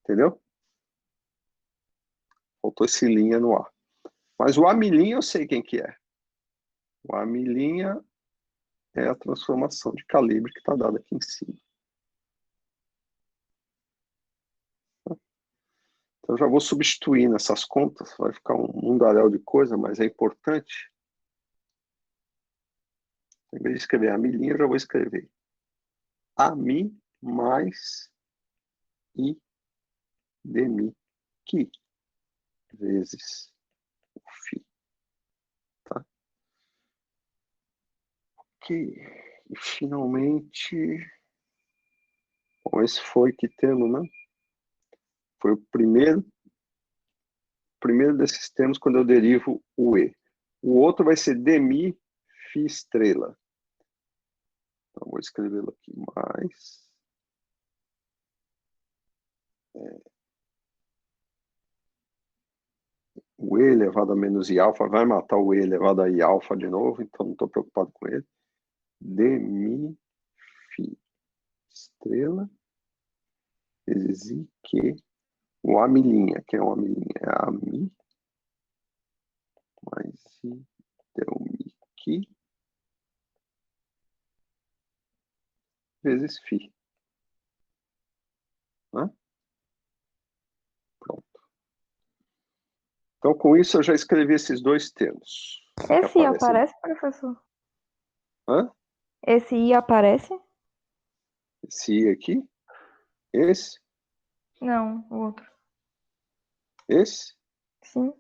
Entendeu? Faltou esse linha no A. Mas o amilinha eu sei quem que é. O amilinha é a transformação de calibre que está dada aqui em cima. Então, eu já vou substituir nessas contas. Vai ficar um mundaréu de coisa, mas é importante. Em vez de escrever amilinha, eu já vou escrever ami mais I dmi que vezes o φ. Tá? Ok. E finalmente... Bom, esse foi que termo, né? Foi o primeiro desses termos quando eu derivo o E. O outro vai ser dmi φ estrela. Então, vou escrevê-lo aqui mais. o E elevado a menos I alfa vai matar o E elevado a I alfa de novo, então não estou preocupado com ele. D, Mi, Fi, estrela, vezes I, Q, o A milinha, que é uma milinha, é A, Mi, mais I, del, Mi, Q, vezes Fi. Né? Pronto. Então, com isso, eu já escrevi esses dois termos. Esse I aparece, professor? Hã? Esse I aparece? Esse I aqui? Esse? Não, o outro. Esse? Sim.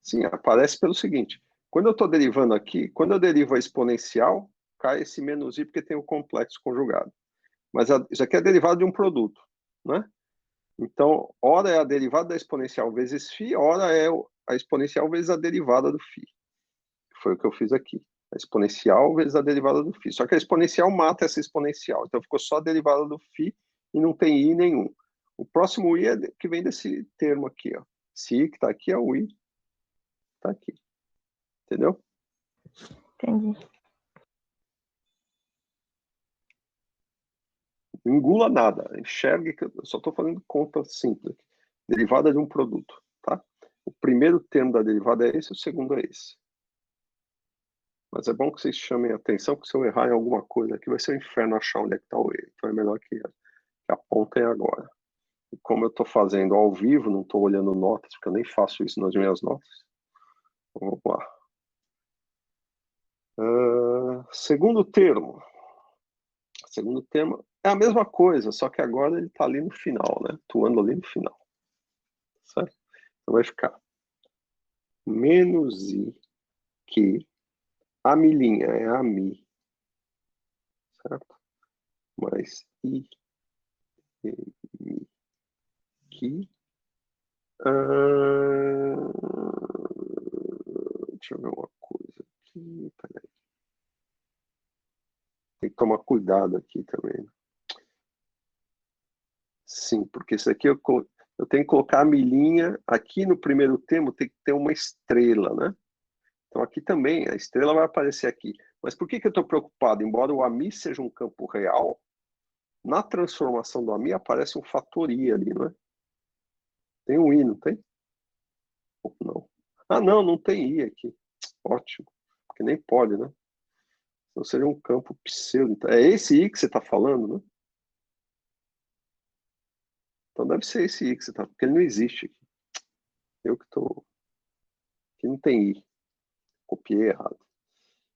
Sim, aparece pelo seguinte. Quando eu estou derivando aqui, quando eu derivo a exponencial, cai esse menos I porque tem o complexo conjugado. Mas isso aqui é derivado de um produto, né? Então, ora é a derivada da exponencial vezes φ, ora é a exponencial vezes a derivada do φ. Foi o que eu fiz aqui. A exponencial vezes a derivada do φ. Só que a exponencial mata essa exponencial. Então, ficou só a derivada do φ e não tem I nenhum. O próximo I é que vem desse termo aqui, ó. Esse I que está aqui é o I. Está aqui. Entendeu? Entendi. Não engula nada. Enxergue que eu só estou fazendo conta simples. Derivada de um produto, tá? O primeiro termo da derivada é esse, o segundo é esse. Mas é bom que vocês chamem a atenção, porque se eu errar em alguma coisa aqui, vai ser um inferno achar onde é que está o E. Então é melhor que apontem agora. E como eu estou fazendo ao vivo, não estou olhando notas, porque eu nem faço isso nas minhas notas. Vamos lá. Segundo termo. Segundo termo é a mesma coisa, só que agora ele está ali no final, né? Atuando ali no final. Certo? Então vai ficar menos I que a milinha é a Mi, certo? Mais I, Mi, que deixa eu ver uma coisa aqui. Peraí. Tem que tomar cuidado aqui também. Sim, porque isso aqui eu tenho que colocar a milinha. Aqui no primeiro termo tem que ter uma estrela, né? Então aqui também, a estrela vai aparecer aqui. Mas por que eu estou preocupado? Embora o AMI seja um campo real, na transformação do AMI aparece um fator I ali, não é? Tem um I, não tem? Ou não. Ah, não, não tem I aqui. Ótimo. Porque nem pode, né? Então seria um campo pseudo. É esse I que você está falando, né? Então deve ser esse I que você está, porque ele não existe aqui. Eu que estou. Aqui não tem I. Copiei errado.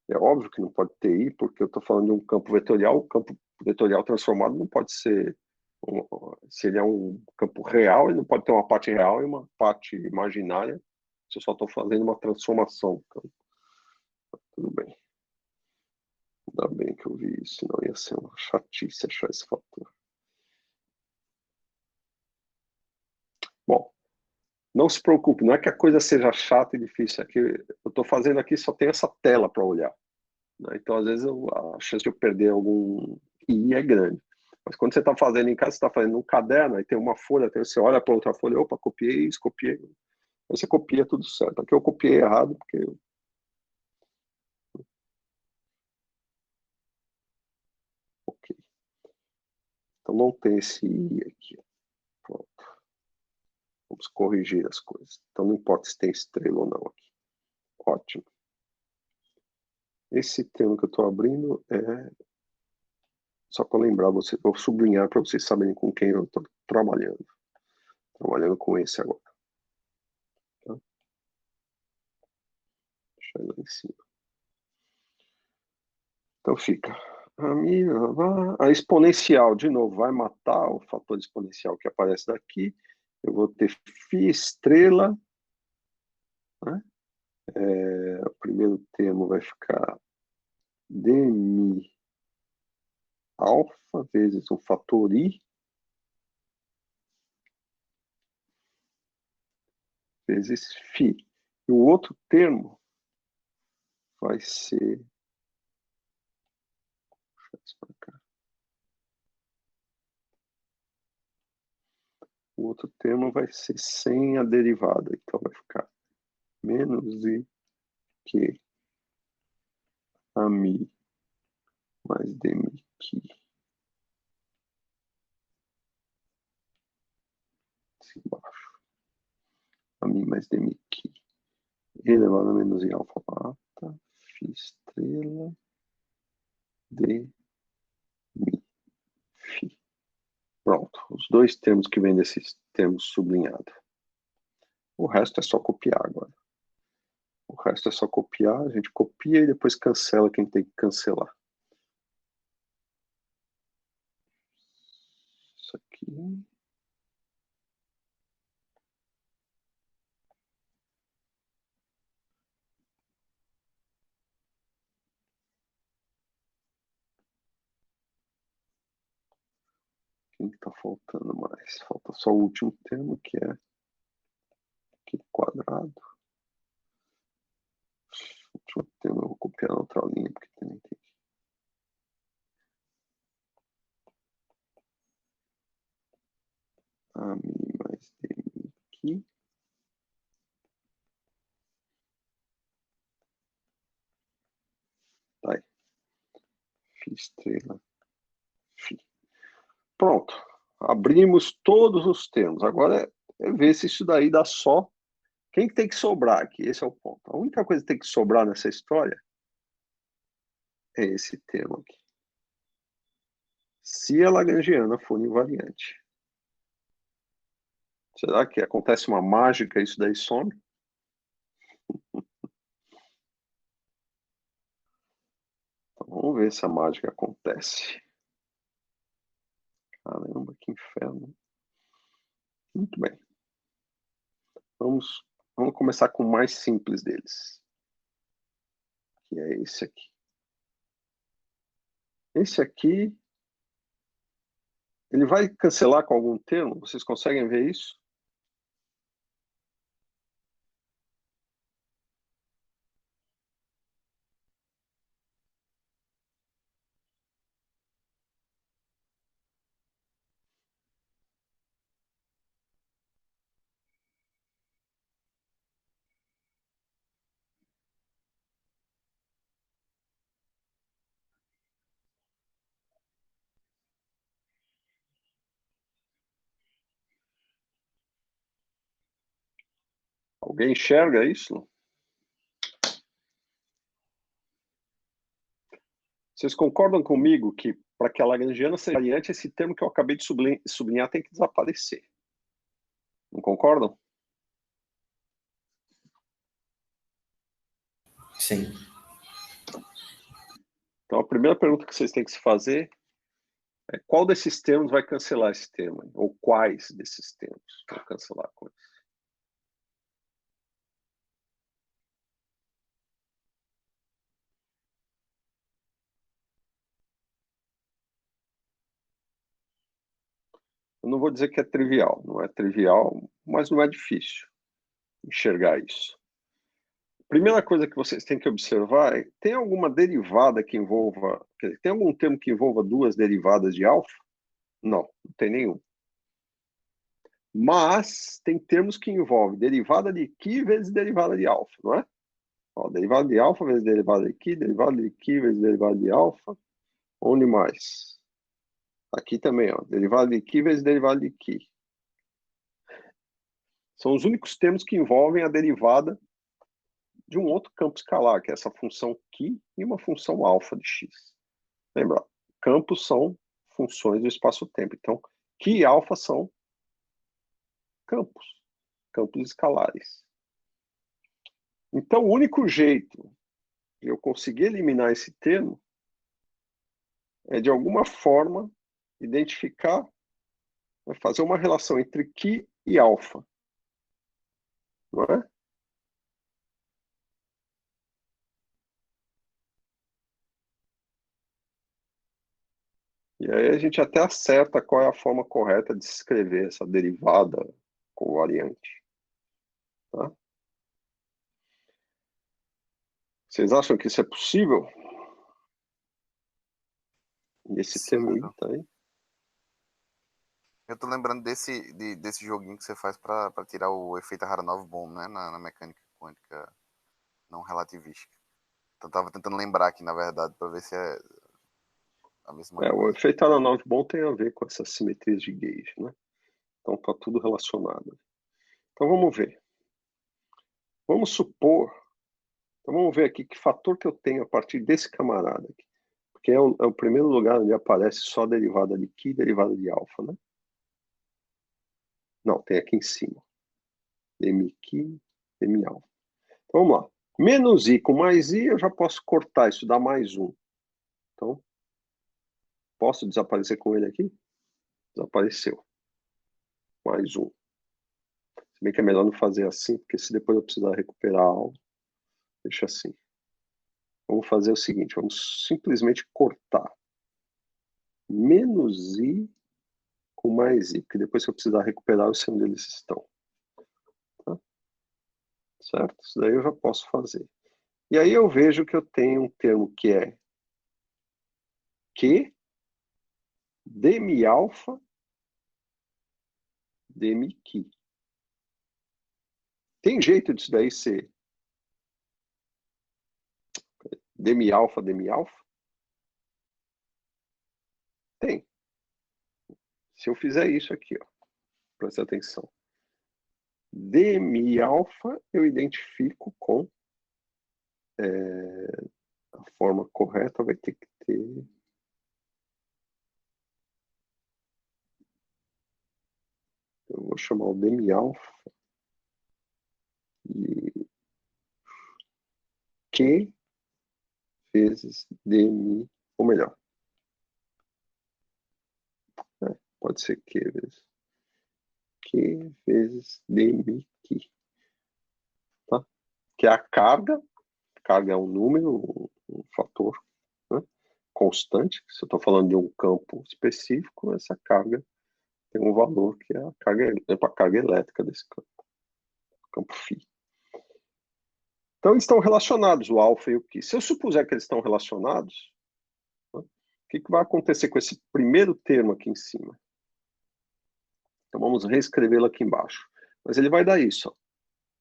É óbvio que não pode ter I, porque eu estou falando de um campo vetorial. O campo vetorial transformado não pode ser. Se ele é um campo real, ele não pode ter uma parte real e uma parte imaginária. Se eu só estou fazendo uma transformação. Então, tudo bem. Ainda bem que eu vi isso, senão ia ser uma chatice achar esse fator. Bom, não se preocupe, não é que a coisa seja chata e difícil. É que eu estou fazendo aqui só tem essa tela para olhar. Né? Então, às vezes, a chance de eu perder algum I é grande. Mas quando você está fazendo em casa, você está fazendo um caderno, aí tem uma folha, você olha para outra folha, opa, copiei isso, copiei. Aí você copia tudo certo. Aqui eu copiei errado, porque. Ok. Então não tem esse I aqui. Pronto. Vamos corrigir as coisas. Então não importa se tem estrela ou não aqui. Ótimo. Esse termo que eu estou abrindo é. Só para lembrar você, vou sublinhar para vocês saberem com quem eu estou trabalhando. Trabalhando com esse agora. Tá? Deixa eu ir lá em cima. Então fica. A exponencial, de novo, vai matar o fator exponencial que aparece daqui. Eu vou ter φ estrela. Né? O primeiro termo vai ficar dmi alfa vezes um fator i vezes φ. E o outro termo vai ser. Deixa eu isso para cá. O outro termo vai ser sem a derivada. Então vai ficar menos I que a mi mais dmi que. Assim embaixo. A mi mais dmi que. Elevado a menos I alfa bata. Φ estrela. D mi. Φ. Pronto. Os dois termos que vêm desses termos sublinhados. O resto é só copiar agora. O resto é só copiar, a gente copia e depois cancela quem tem que cancelar. Isso aqui. Quem que tá faltando mais? Falta só o último termo, que é aquele quadrado. O último termo eu vou copiar na outra linha, porque também tem que. A mi mais d aqui. Tá aí. Φ estrela. Φ. Pronto. Abrimos todos os termos. Agora é ver se isso daí dá só. Quem que tem que sobrar aqui? Esse é o ponto. A única coisa que tem que sobrar nessa história é esse termo aqui. Se a lagrangiana for invariante. Será que acontece uma mágica e isso daí some? Então, vamos ver se a mágica acontece. Caramba, que inferno. Muito bem. Vamos começar com o mais simples deles. Que é esse aqui. Esse aqui, ele vai cancelar com algum termo? Vocês conseguem ver isso? Alguém enxerga isso? Vocês concordam comigo que para que a lagrangiana seja invariante, esse termo que eu acabei de sublinhar tem que desaparecer? Não concordam? Sim. Então, a primeira pergunta que vocês têm que se fazer é qual desses termos vai cancelar esse termo? Ou quais desses termos vão cancelar com isso? Eu não vou dizer que é trivial, não é trivial, mas não é difícil enxergar isso. A primeira coisa que vocês têm que observar é, tem alguma derivada que envolva, tem algum termo que envolva duas derivadas de alfa? Não, não tem nenhum. Mas tem termos que envolvem derivada de Qi vezes derivada de alfa, não é? Ó, derivada de alfa vezes derivada de Qi, derivada de Qi vezes derivada de alfa. Onde mais? Aqui também, ó, derivada de Qi vezes derivada de Qi. São os únicos termos que envolvem a derivada de um outro campo escalar, que é essa função Qi e uma função alfa de x. Lembra, campos são funções do espaço-tempo. Então, Qi e alfa são campos escalares. Então, o único jeito de eu conseguir eliminar esse termo é, de alguma forma, identificar, fazer uma relação entre Qi e alfa. Não é? E aí a gente até acerta qual é a forma correta de se escrever essa derivada covariante. Tá? Vocês acham que isso é possível? E esse termo aí tá aí? Eu tô lembrando desse joguinho que você faz pra tirar o efeito Aharonov Bohm, né, na mecânica quântica não relativística. Então, estava tentando lembrar aqui, na verdade, para ver se é a mesma O coisa. efeito Aharonov-Bohm tem a ver com essas simetrias de gauge, né? Então, está tudo relacionado. Então, vamos ver. Vamos supor... Então, vamos ver aqui que fator que eu tenho a partir desse camarada aqui. Porque é o primeiro lugar onde aparece só derivada de Ki e derivada de alfa, né? Não, tem aqui em cima. Dmi-Ki, dmi-alfa. Então, vamos lá. Menos I com mais I, eu já posso cortar isso, dá mais 1. Então, posso desaparecer com ele aqui? Desapareceu. Mais 1. Se bem que é melhor não fazer assim, porque se depois eu precisar recuperar algo, deixa assim. Vamos fazer o seguinte, vamos simplesmente cortar. Menos I com mais I, porque depois se eu precisar recuperar, eu sei onde eles estão. Tá? Certo? Isso daí eu já posso fazer. E aí eu vejo que eu tenho um termo que é Q, demi-alfa, demi-Ki. Tem jeito disso daí ser demi-alfa, demi-alfa? Tem. Se eu fizer isso aqui, ó, presta atenção. Demi-alfa eu identifico com a forma correta, vai ter que ter... Eu vou chamar o demi-alfa de Q vezes dmi, ou melhor, pode ser Q vezes dmi-Ki. Tá? Que é a carga. Carga é um número, um fator, né, constante. Se eu estou falando de um campo específico, essa carga tem um valor que é a carga elétrica desse campo φ. Então, eles estão relacionados, o alfa e o Ki. Se eu supuser que eles estão relacionados, né, o que vai acontecer com esse primeiro termo aqui em cima? Então, vamos reescrevê-lo aqui embaixo. Mas ele vai dar isso. Ó.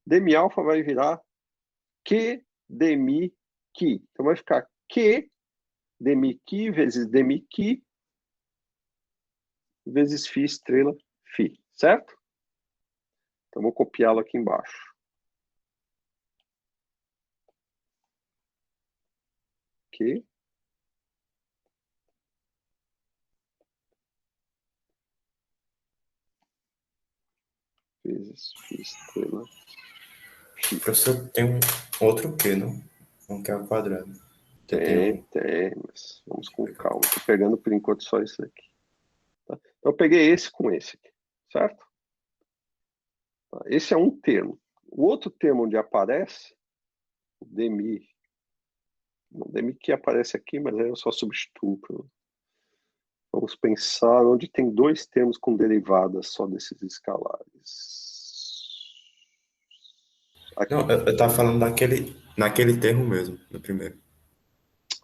Demi-alfa vai virar Q demi-Ki. Então, vai ficar Q demi-Ki vezes demi-Ki vezes φ estrela φ, certo? Então, vou copiá-lo aqui embaixo. Q vezes φ estrela φ. Professor, tem um outro Q, não? Um Q ao quadrado. Tem, mas vamos com calma. Estou pegando por enquanto só isso aqui. Tá? Então, eu peguei esse com esse aqui, certo? Tá? Esse é um termo. O outro termo onde aparece, o demi. O demi que aparece aqui, mas aí eu só substituo. Vamos pensar onde tem dois termos com derivadas só desses escalares. Aqui. Não, eu estava falando naquele termo mesmo, no primeiro.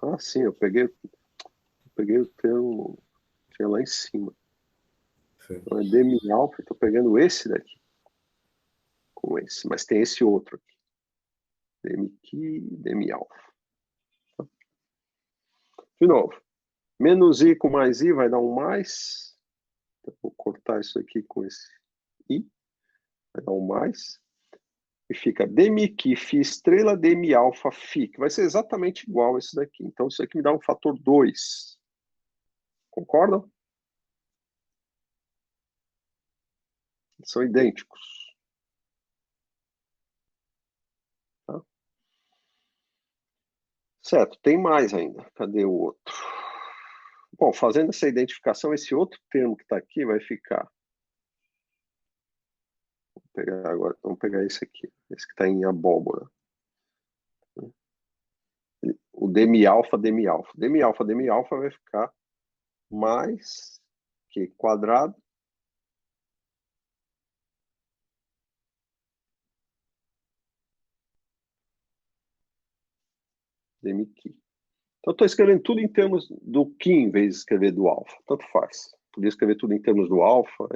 Ah, sim, eu peguei o termo que é lá em cima. Então é demi-alfa, estou pegando esse daqui com esse, mas tem esse outro aqui. Demi-Ki, demi-alfa. Tá? De novo, menos I com mais I vai dar um mais. Então, vou cortar isso aqui com esse I, vai dar um mais. E fica demi-Ki, φ estrela, demi-alfa, φ, que vai ser exatamente igual a esse daqui. Então, isso aqui me dá um fator 2. Concordam? São idênticos. Tá? Certo, tem mais ainda. Cadê o outro? Bom, fazendo essa identificação, esse outro termo que está aqui vai ficar... Vou pegar agora, vamos pegar esse aqui, esse que está em abóbora. O demi-alfa, demi-alfa. Demi-alfa, demi-alfa vai ficar mais Q quadrado demi-Ki. Então, eu estou escrevendo tudo em termos do Ki em vez de escrever do alfa. Tanto faz. Podia escrever tudo em termos do alfa.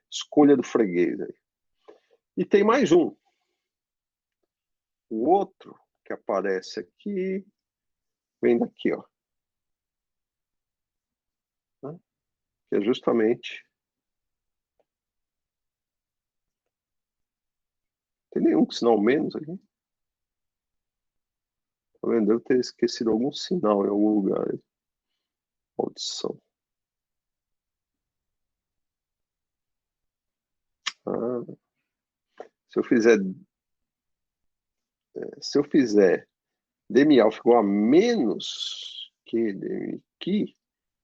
Escolha do freguês aí. E tem mais um. O outro que aparece aqui, vem daqui, ó. Né? Que é justamente... Tem nenhum sinal menos aqui? Tá vendo? Devo ter esquecido algum sinal em algum lugar. Maldição. Ah, se eu fizer dmi-alfa igual a menos que dmi-que,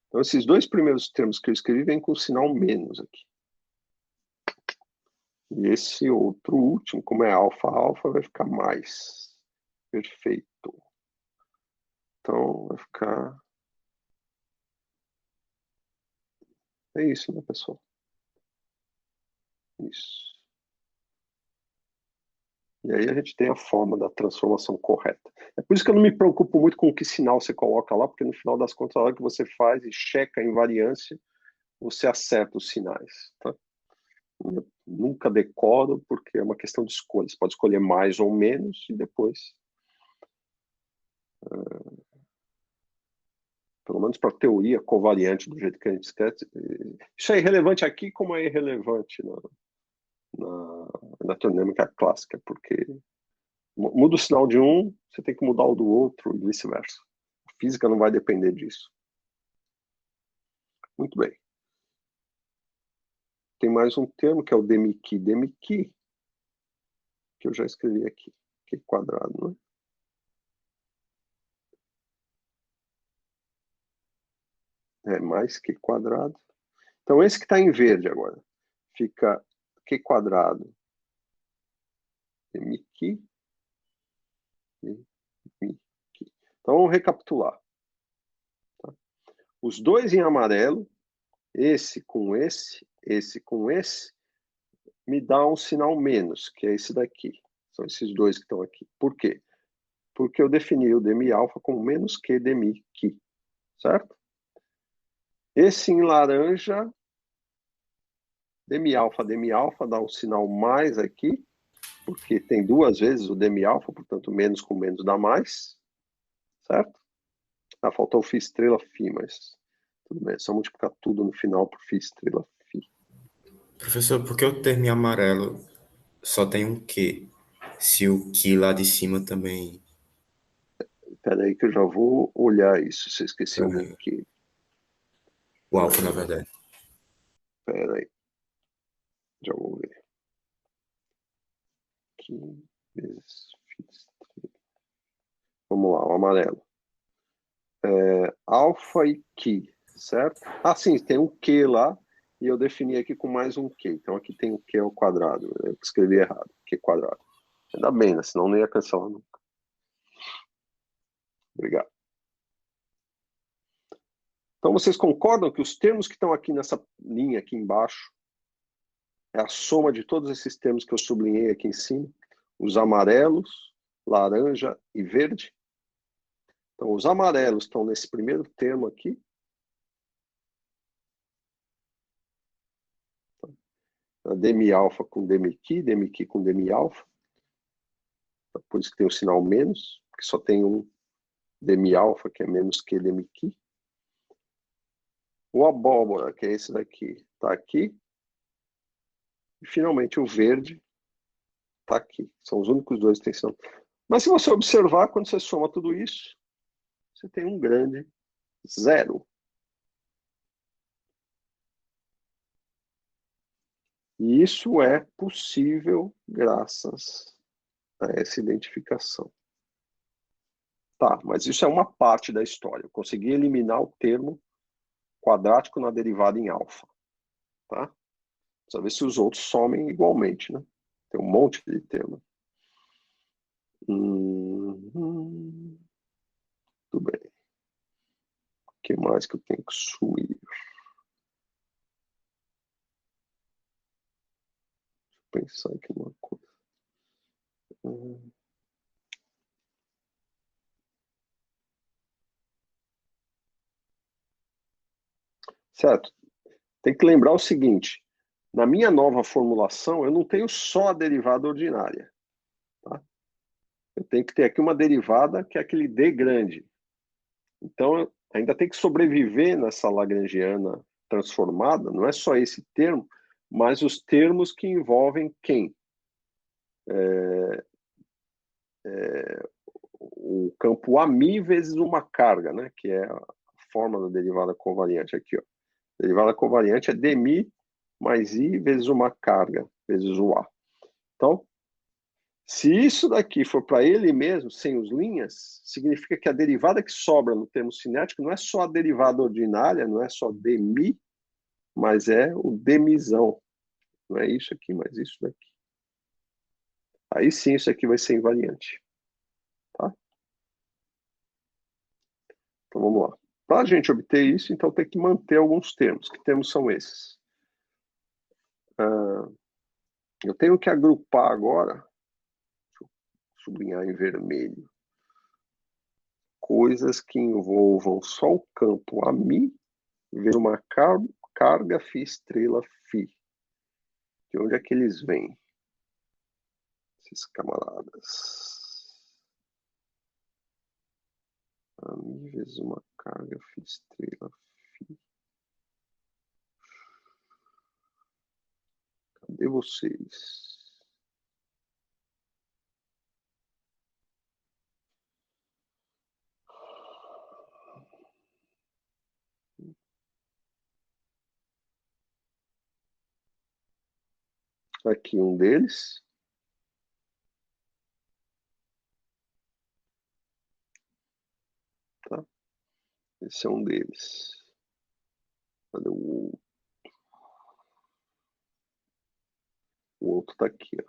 então esses dois primeiros termos que eu escrevi vêm com o sinal menos aqui. E esse outro último, como é alfa, vai ficar mais. Perfeito. Então, vai ficar... É isso, né, pessoal? Isso. E aí a gente tem a forma da transformação correta. É por isso que eu não me preocupo muito com que sinal você coloca lá, porque no final das contas, a hora que você faz e checa a invariância, você acerta os sinais. Tá? Eu nunca decoro, porque é uma questão de escolha. Você pode escolher mais ou menos e depois... pelo menos para a teoria covariante do jeito que a gente esquece. Isso é irrelevante aqui como é irrelevante na termodinâmica clássica, porque muda o sinal de um, você tem que mudar o do outro e vice-versa. A física não vai depender disso. Muito bem. Tem mais um termo que é o demi-que. Demi-que, que eu já escrevi aqui. Que quadrado, né? É mais que quadrado. Então, esse que está em verde agora. Fica que quadrado. Demi-que. Demi-que. Então, vamos recapitular. Tá? Os dois em amarelo, esse com esse com esse, me dá um sinal menos, que é esse daqui. São esses dois que estão aqui. Por quê? Porque eu defini o dmi-alfa como menos que demi-que. Certo? Esse em laranja, demi-alfa dá um sinal mais aqui, porque tem duas vezes o dmi-alfa, portanto, menos com menos dá mais. Certo? Ah, faltou o φ estrela φ, mas tudo bem. É só multiplicar tudo no final por φ estrela φ. Professor, por que o termo em amarelo só tem um Q? Se o Q lá de cima também... Espera aí que eu já vou olhar isso, se eu esqueci algum Q. O alfa, na verdade. Espera aí. Já vou ver. Q vezes φ estrela. Vamos lá, o amarelo. Alfa e Q, certo? Ah, sim, tem um Q lá, e eu defini aqui com mais um Q. Então aqui tem o Q ao quadrado. Eu escrevi errado, Q quadrado. Ainda bem, né? Senão não ia cancelar nunca. Obrigado. Então vocês concordam que os termos que estão aqui nessa linha aqui embaixo é a soma de todos esses termos que eu sublinhei aqui em cima? Os amarelos, laranja e verde? Então os amarelos estão nesse primeiro termo aqui. Demi-alfa com demi-que, demi-que com demi-alfa. Por isso que tem o sinal menos, porque só tem um demi-alfa, que é menos que demi-que. O abóbora, que é esse daqui, está aqui. E, finalmente, o verde está aqui. São os únicos dois que têm sinal. Mas, se você observar, quando você soma tudo isso, você tem um grande zero. E isso é possível graças a essa identificação. Tá, mas isso é uma parte da história. Eu consegui eliminar o termo quadrático na derivada em alfa. Tá? Precisa ver se os outros somem igualmente, né? Tem um monte de termo. Tudo bem. O que mais que eu tenho que subir? Deixa eu pensar aqui uma coisa. Certo. Tem que lembrar o seguinte. Na minha nova formulação, eu não tenho só a derivada ordinária. Tá? eu tenho que ter aqui uma derivada que é aquele D grande. Então, ainda tem que sobreviver nessa lagrangiana transformada, não é só esse termo, mas os termos que envolvem quem? O campo AMI vezes uma carga, né? Que é a forma da derivada covariante aqui, ó. A derivada covariante é dmi mais i vezes uma carga, vezes o A. Então, se isso daqui for para ele mesmo, sem os linhas, significa que a derivada que sobra no termo cinético não é só a derivada ordinária, não é só dmi, mas é o demizão. Não é isso aqui, mas isso daqui. Aí sim, isso aqui vai ser invariante. Tá? Então vamos lá. Para a gente obter isso, então tem que manter alguns termos. Que termos são esses? Eu tenho que agrupar agora, deixa eu sublinhar em vermelho, coisas que envolvam só o campo AMI, ver uma carga φ estrela φ. De onde é que eles vêm? Esses camaradas. AMI vezes uma carga φ estrela φ. Cadê vocês? Aqui um deles. Tá? Esse é um deles. Cadê o outro? O outro está aqui, ó.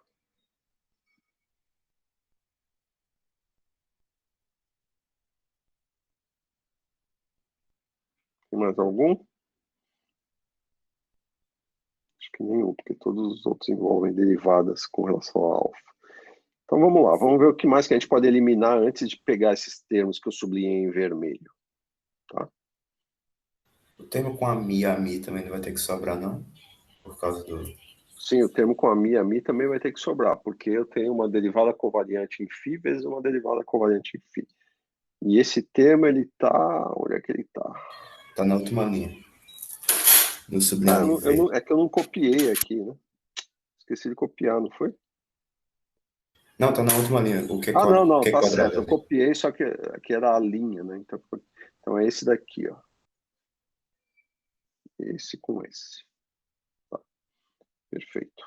Tem mais algum? Acho que nenhum, porque todos os outros envolvem derivadas com relação a alfa. Então vamos lá, vamos ver o que mais que a gente pode eliminar antes de pegar esses termos que eu sublinhei em vermelho. Tá? O termo com a mi também não vai ter que sobrar, não? Por causa do... Sim, o termo com a mi também vai ter que sobrar, porque eu tenho uma derivada covariante em φ vezes uma derivada covariante em φ. E esse termo, ele tá... Onde é que ele tá? Tá na última linha. No Ah, sublinhado verde. é que eu não copiei aqui, né? Esqueci de copiar, não foi? Não, tá na última linha. O que, Ah, não, que tá quadrado certo. Eu ali? copiei, só que aqui era a linha, né? Então é esse daqui, ó. Esse com esse. Tá, perfeito.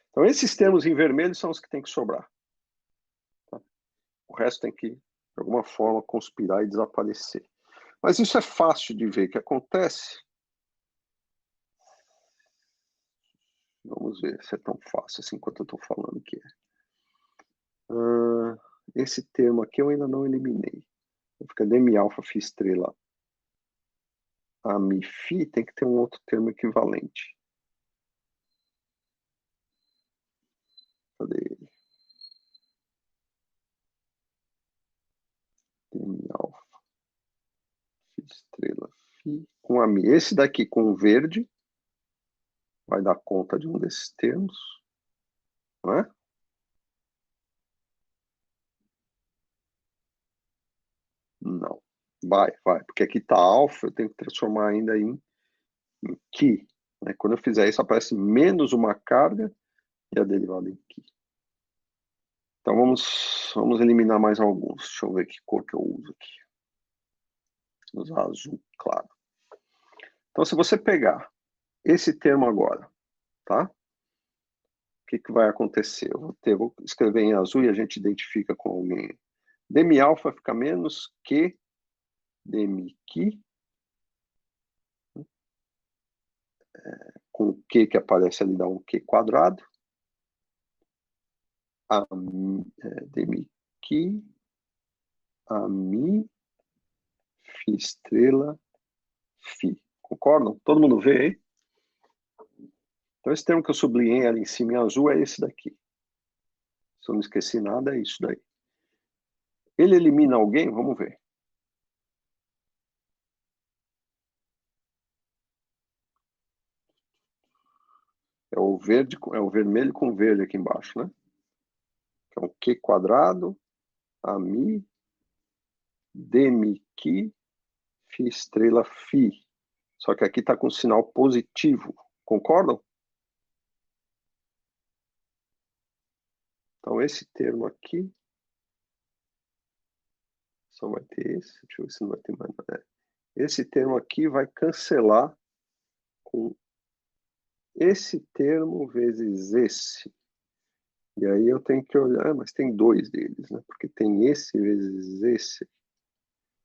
Então esses termos em vermelho são os que tem que sobrar. Tá? O resto tem que, de alguma forma, conspirar e desaparecer. Mas isso é fácil de ver que acontece. Vamos ver se é tão fácil assim quanto eu estou falando que é. Esse termo aqui eu ainda não eliminei. Fica dm alfa φ estrela a mi φ, tem que ter um outro termo equivalente. Cadê ele? Dm alfa φ estrela φ com a mi. Esse daqui com o verde vai dar conta de um desses termos, não é? Não. Vai, porque aqui está alfa, eu tenho que transformar ainda em Ki. Né? Quando eu fizer isso, aparece menos uma carga e a derivada em Ki. Então vamos eliminar mais alguns. Deixa eu ver que cor que eu uso aqui. Vou usar azul, claro. Então, se você pegar esse termo agora, tá? O que vai acontecer? Vou escrever em azul e a gente identifica com alguém. Dm alfa fica menos que dm Ki, com o Q que aparece ali dá um Q quadrado. Dm Ki, a mi, φ estrela, φ. Concordam? Todo mundo vê aí? Então, esse termo que eu sublinhei ali em cima em azul é esse daqui. Se eu não esqueci nada, é isso daí. Ele elimina alguém? Vamos ver. É o verde, é o vermelho com verde aqui embaixo, né? Que é um Q quadrado ami, demi, ki, fi estrela, fi. Só que aqui está com sinal positivo. Concordam? Então, esse termo aqui só vai ter esse. Deixa eu ver se não vai ter mais nada. Esse termo aqui vai cancelar com esse termo vezes esse. E aí eu tenho que olhar, mas tem dois deles, né? Porque tem esse vezes esse.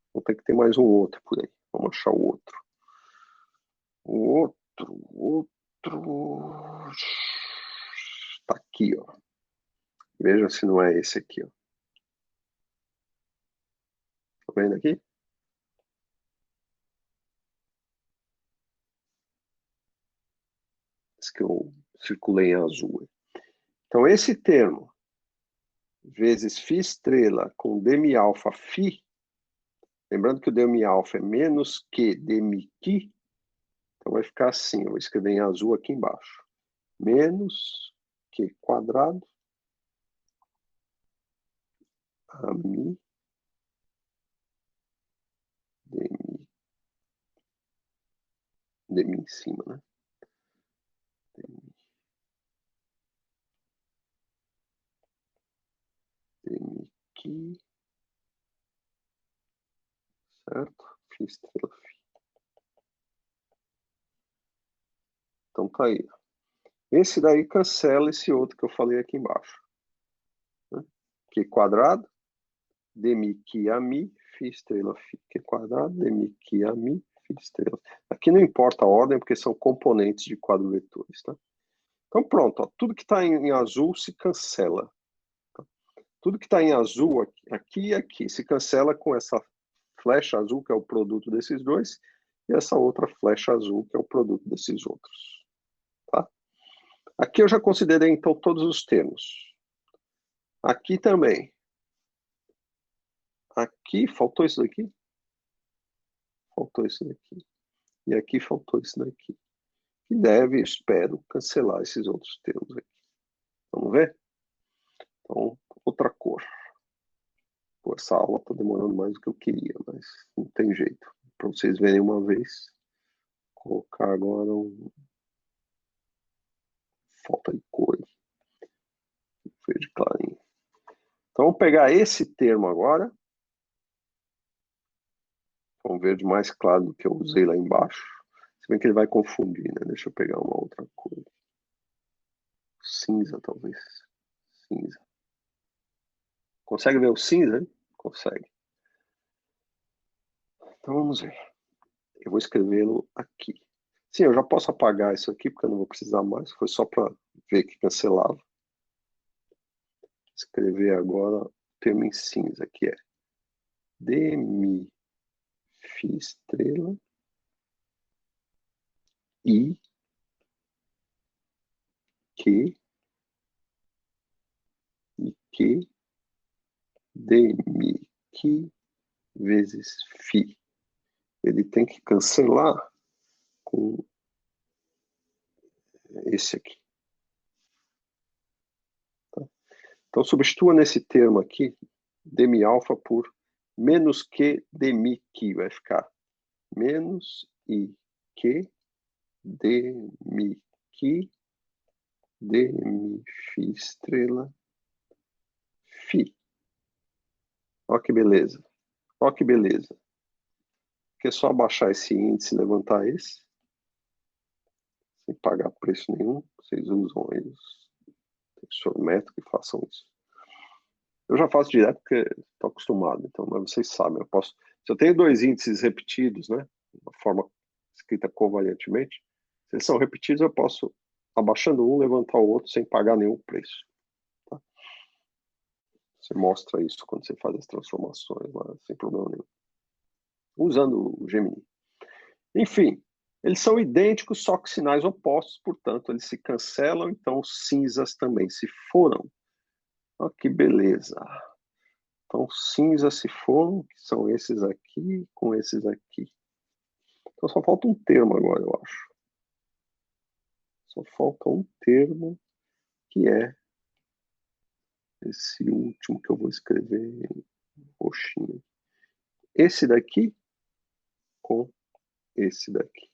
Então tem que ter mais um outro por aí. Vamos achar o outro. O outro... Tá aqui, ó. Veja se não é esse aqui, ó. Tá vendo aqui? Esse que eu circulei em azul. Então, esse termo, vezes φ estrela com demi-alfa φ, lembrando que o demi-alfa é menos que demi-ki, então vai ficar assim, eu vou escrever em azul aqui embaixo. Menos que quadrado, ami, demi em cima, né? Demi-ki, certo? Φ estrela φ. Então tá aí. Esse daí cancela esse outro que eu falei aqui embaixo. Né? Q quadrado, demi Q a mi, φ estrela φ. Q quadrado, demi Q a mi, φ estrela. Aqui não importa a ordem, porque são componentes de quadro vetores. Tá? Então pronto, ó, tudo que está em azul se cancela. Tá? Tudo que está em azul aqui e aqui se cancela com essa flecha azul, que é o produto desses dois, e essa outra flecha azul, que é o produto desses outros. Tá? Aqui eu já considerei, então, todos os termos. Aqui também. Aqui faltou isso daqui? Faltou isso daqui. E aqui faltou isso daqui. E deve, espero, cancelar esses outros termos aqui. Vamos ver? Então, outra cor. Pô, essa aula está demorando mais do que eu queria, mas não tem jeito. Para vocês verem uma vez, vou colocar agora falta de cor. Verde clarinho. Então, vamos pegar esse termo agora. Um verde mais claro do que eu usei lá embaixo. Se bem que ele vai confundir, né? Deixa eu pegar uma outra cor. Cinza, talvez. Cinza. Consegue ver o cinza? Hein? Consegue. Então, vamos ver. Eu vou escrevê-lo aqui. Sim, eu já posso apagar isso aqui, porque eu não vou precisar mais. Foi só para ver que cancelava. Escrever agora o termo em cinza, que é demi φ estrela I que demi que vezes φ. Ele tem que cancelar com esse aqui. Tá? Então, substitua nesse termo aqui, demi-alfa por menos que demi que. Vai ficar menos I que demi que demi φ estrela φ. Olha que beleza. Olha que beleza. Porque é só abaixar esse índice e levantar esse, sem pagar preço nenhum. Vocês usam aí os tensor métrico e façam isso. Eu já faço direto porque estou acostumado, então, mas vocês sabem, eu posso. Se eu tenho dois índices repetidos, né, uma forma escrita covariantemente, se eles são repetidos, eu posso, abaixando um, levantar o outro sem pagar nenhum preço. Tá? Você mostra isso quando você faz as transformações lá, sem problema nenhum. Usando o Gemini. Enfim, eles são idênticos, só que sinais opostos, portanto, eles se cancelam, então os cinzas também se foram. Olha que beleza. Então, cinza se foram, que são esses aqui com esses aqui. Então, só falta um termo agora, eu acho. Só falta um termo, que é esse último que eu vou escrever em roxinho. Esse daqui com esse daqui.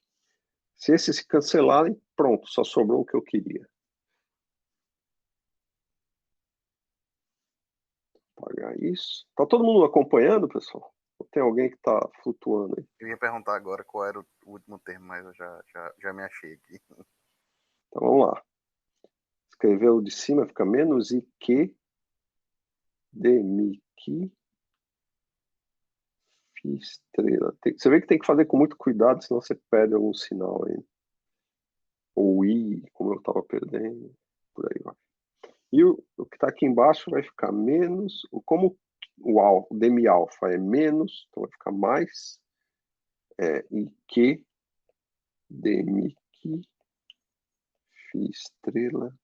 Se esses se cancelarem, pronto, só sobrou o que eu queria. Apagar isso. Tá todo mundo acompanhando, pessoal? Ou tem alguém que está flutuando aí? Eu ia perguntar agora qual era o último termo, mas eu já me achei aqui. Então vamos lá. Escrever o de cima fica menos IQ demiqui fi estrela. Você vê que tem que fazer com muito cuidado, senão você perde algum sinal aí. Ou I, como eu estava perdendo, por aí vai. E o que está aqui embaixo vai ficar menos, como o demi-alfa é menos, então vai ficar mais IQ demiqui fi estrela.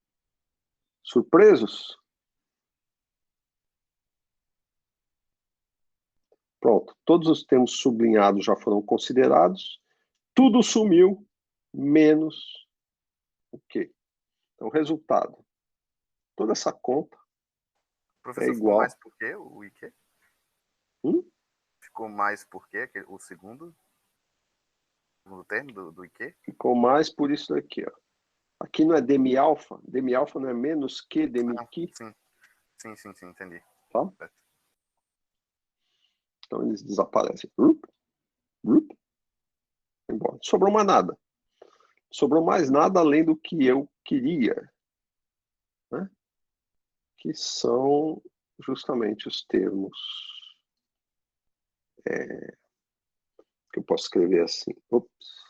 Surpresos? Pronto, todos os termos sublinhados já foram considerados, tudo sumiu, menos o quê? Então, resultado. Toda essa conta é Professor, ficou igual. mais por quê o IQ? Ficou mais por quê o segundo termo do IQ? Ficou mais por isso daqui, ó. Aqui não é demi-alfa? Demi-alfa não é menos que demi-qui? Sim, entendi. Tá? Certo. Então eles desaparecem. Embora. Sobrou mais nada. Sobrou mais nada além do que eu queria, né? Que são justamente os termos que eu posso escrever assim. Ops.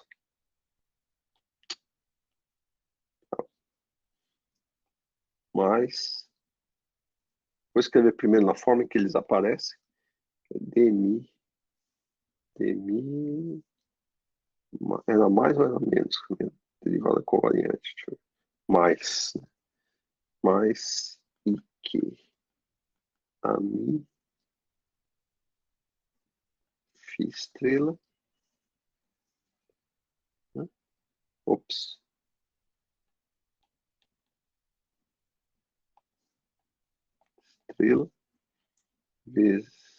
Mas vou escrever primeiro na forma em que eles aparecem. Demi. Era mais ou era menos? Derivada covariante. Deixa eu ver. Mais. Mais e que a mim fi estrela. Né? Ops. Estrela vezes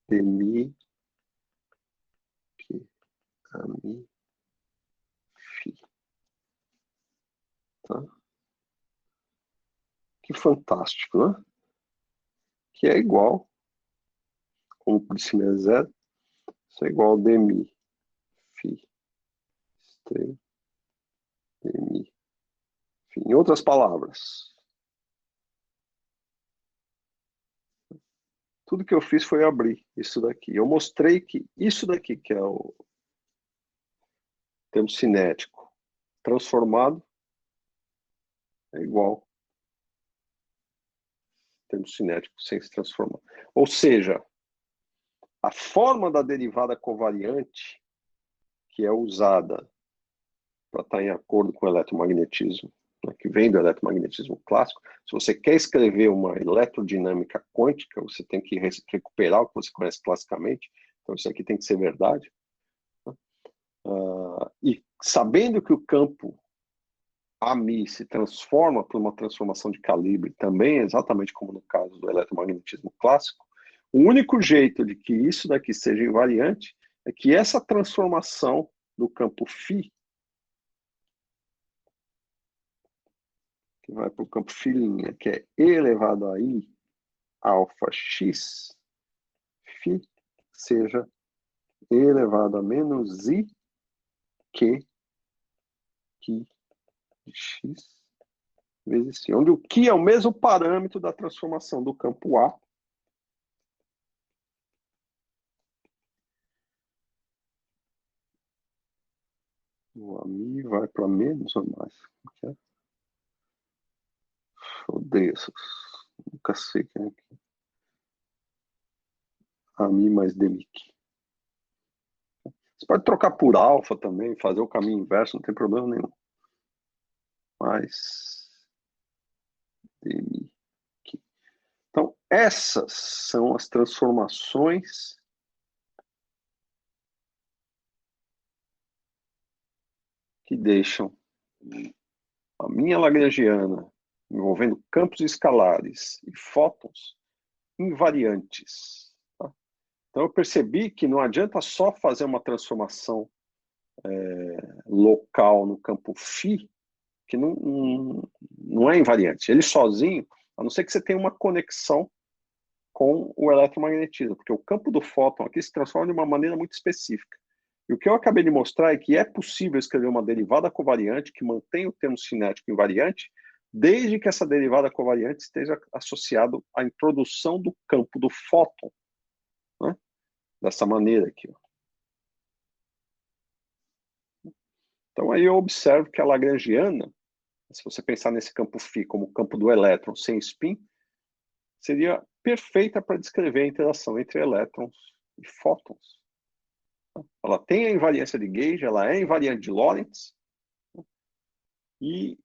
demi que a mim fi. Tá? Que fantástico, né? Que é igual, como por cima é zero, isso é igual a dmi fi estrela dmi fi. Em outras palavras, tudo que eu fiz foi abrir isso daqui. Eu mostrei que isso daqui, que é o termo cinético transformado, é igual ao termo cinético sem se transformar. Ou seja, a forma da derivada covariante que é usada para estar em acordo com o eletromagnetismo, né, que vem do eletromagnetismo clássico, se você quer escrever uma eletrodinâmica quântica, você tem que recuperar o que você conhece classicamente, então isso aqui tem que ser verdade. Né? E sabendo que o campo AMI se transforma por uma transformação de calibre, também exatamente como no caso do eletromagnetismo clássico, o único jeito de que isso daqui seja invariante é que essa transformação do campo φ, que vai para o campo filinha, que é e elevado a i alfa x, φ seja e elevado a menos i que de x vezes c, onde o que é o mesmo parâmetro da transformação do campo A o AMI vai para menos ou mais? Odeio essas. Nunca sei quem é aqui. AMI mais DEMIC. Você pode trocar por alfa também, fazer o caminho inverso, não tem problema nenhum. Mais DEMIC. Então, essas são as transformações que deixam a minha lagrangiana envolvendo campos escalares e fótons invariantes. Tá? Então, eu percebi que não adianta só fazer uma transformação local no campo φ, que não é invariante. Ele sozinho, a não ser que você tenha uma conexão com o eletromagnetismo, porque o campo do fóton aqui se transforma de uma maneira muito específica. E o que eu acabei de mostrar é que é possível escrever uma derivada covariante que mantém o termo cinético invariante, desde que essa derivada covariante esteja associada à introdução do campo do fóton, né? Dessa maneira aqui. Ó. Então, aí eu observo que a lagrangiana, se você pensar nesse campo φ como o campo do elétron sem spin, seria perfeita para descrever a interação entre elétrons e fótons. Ela tem a invariância de Gage, ela é invariante de Lorentz, e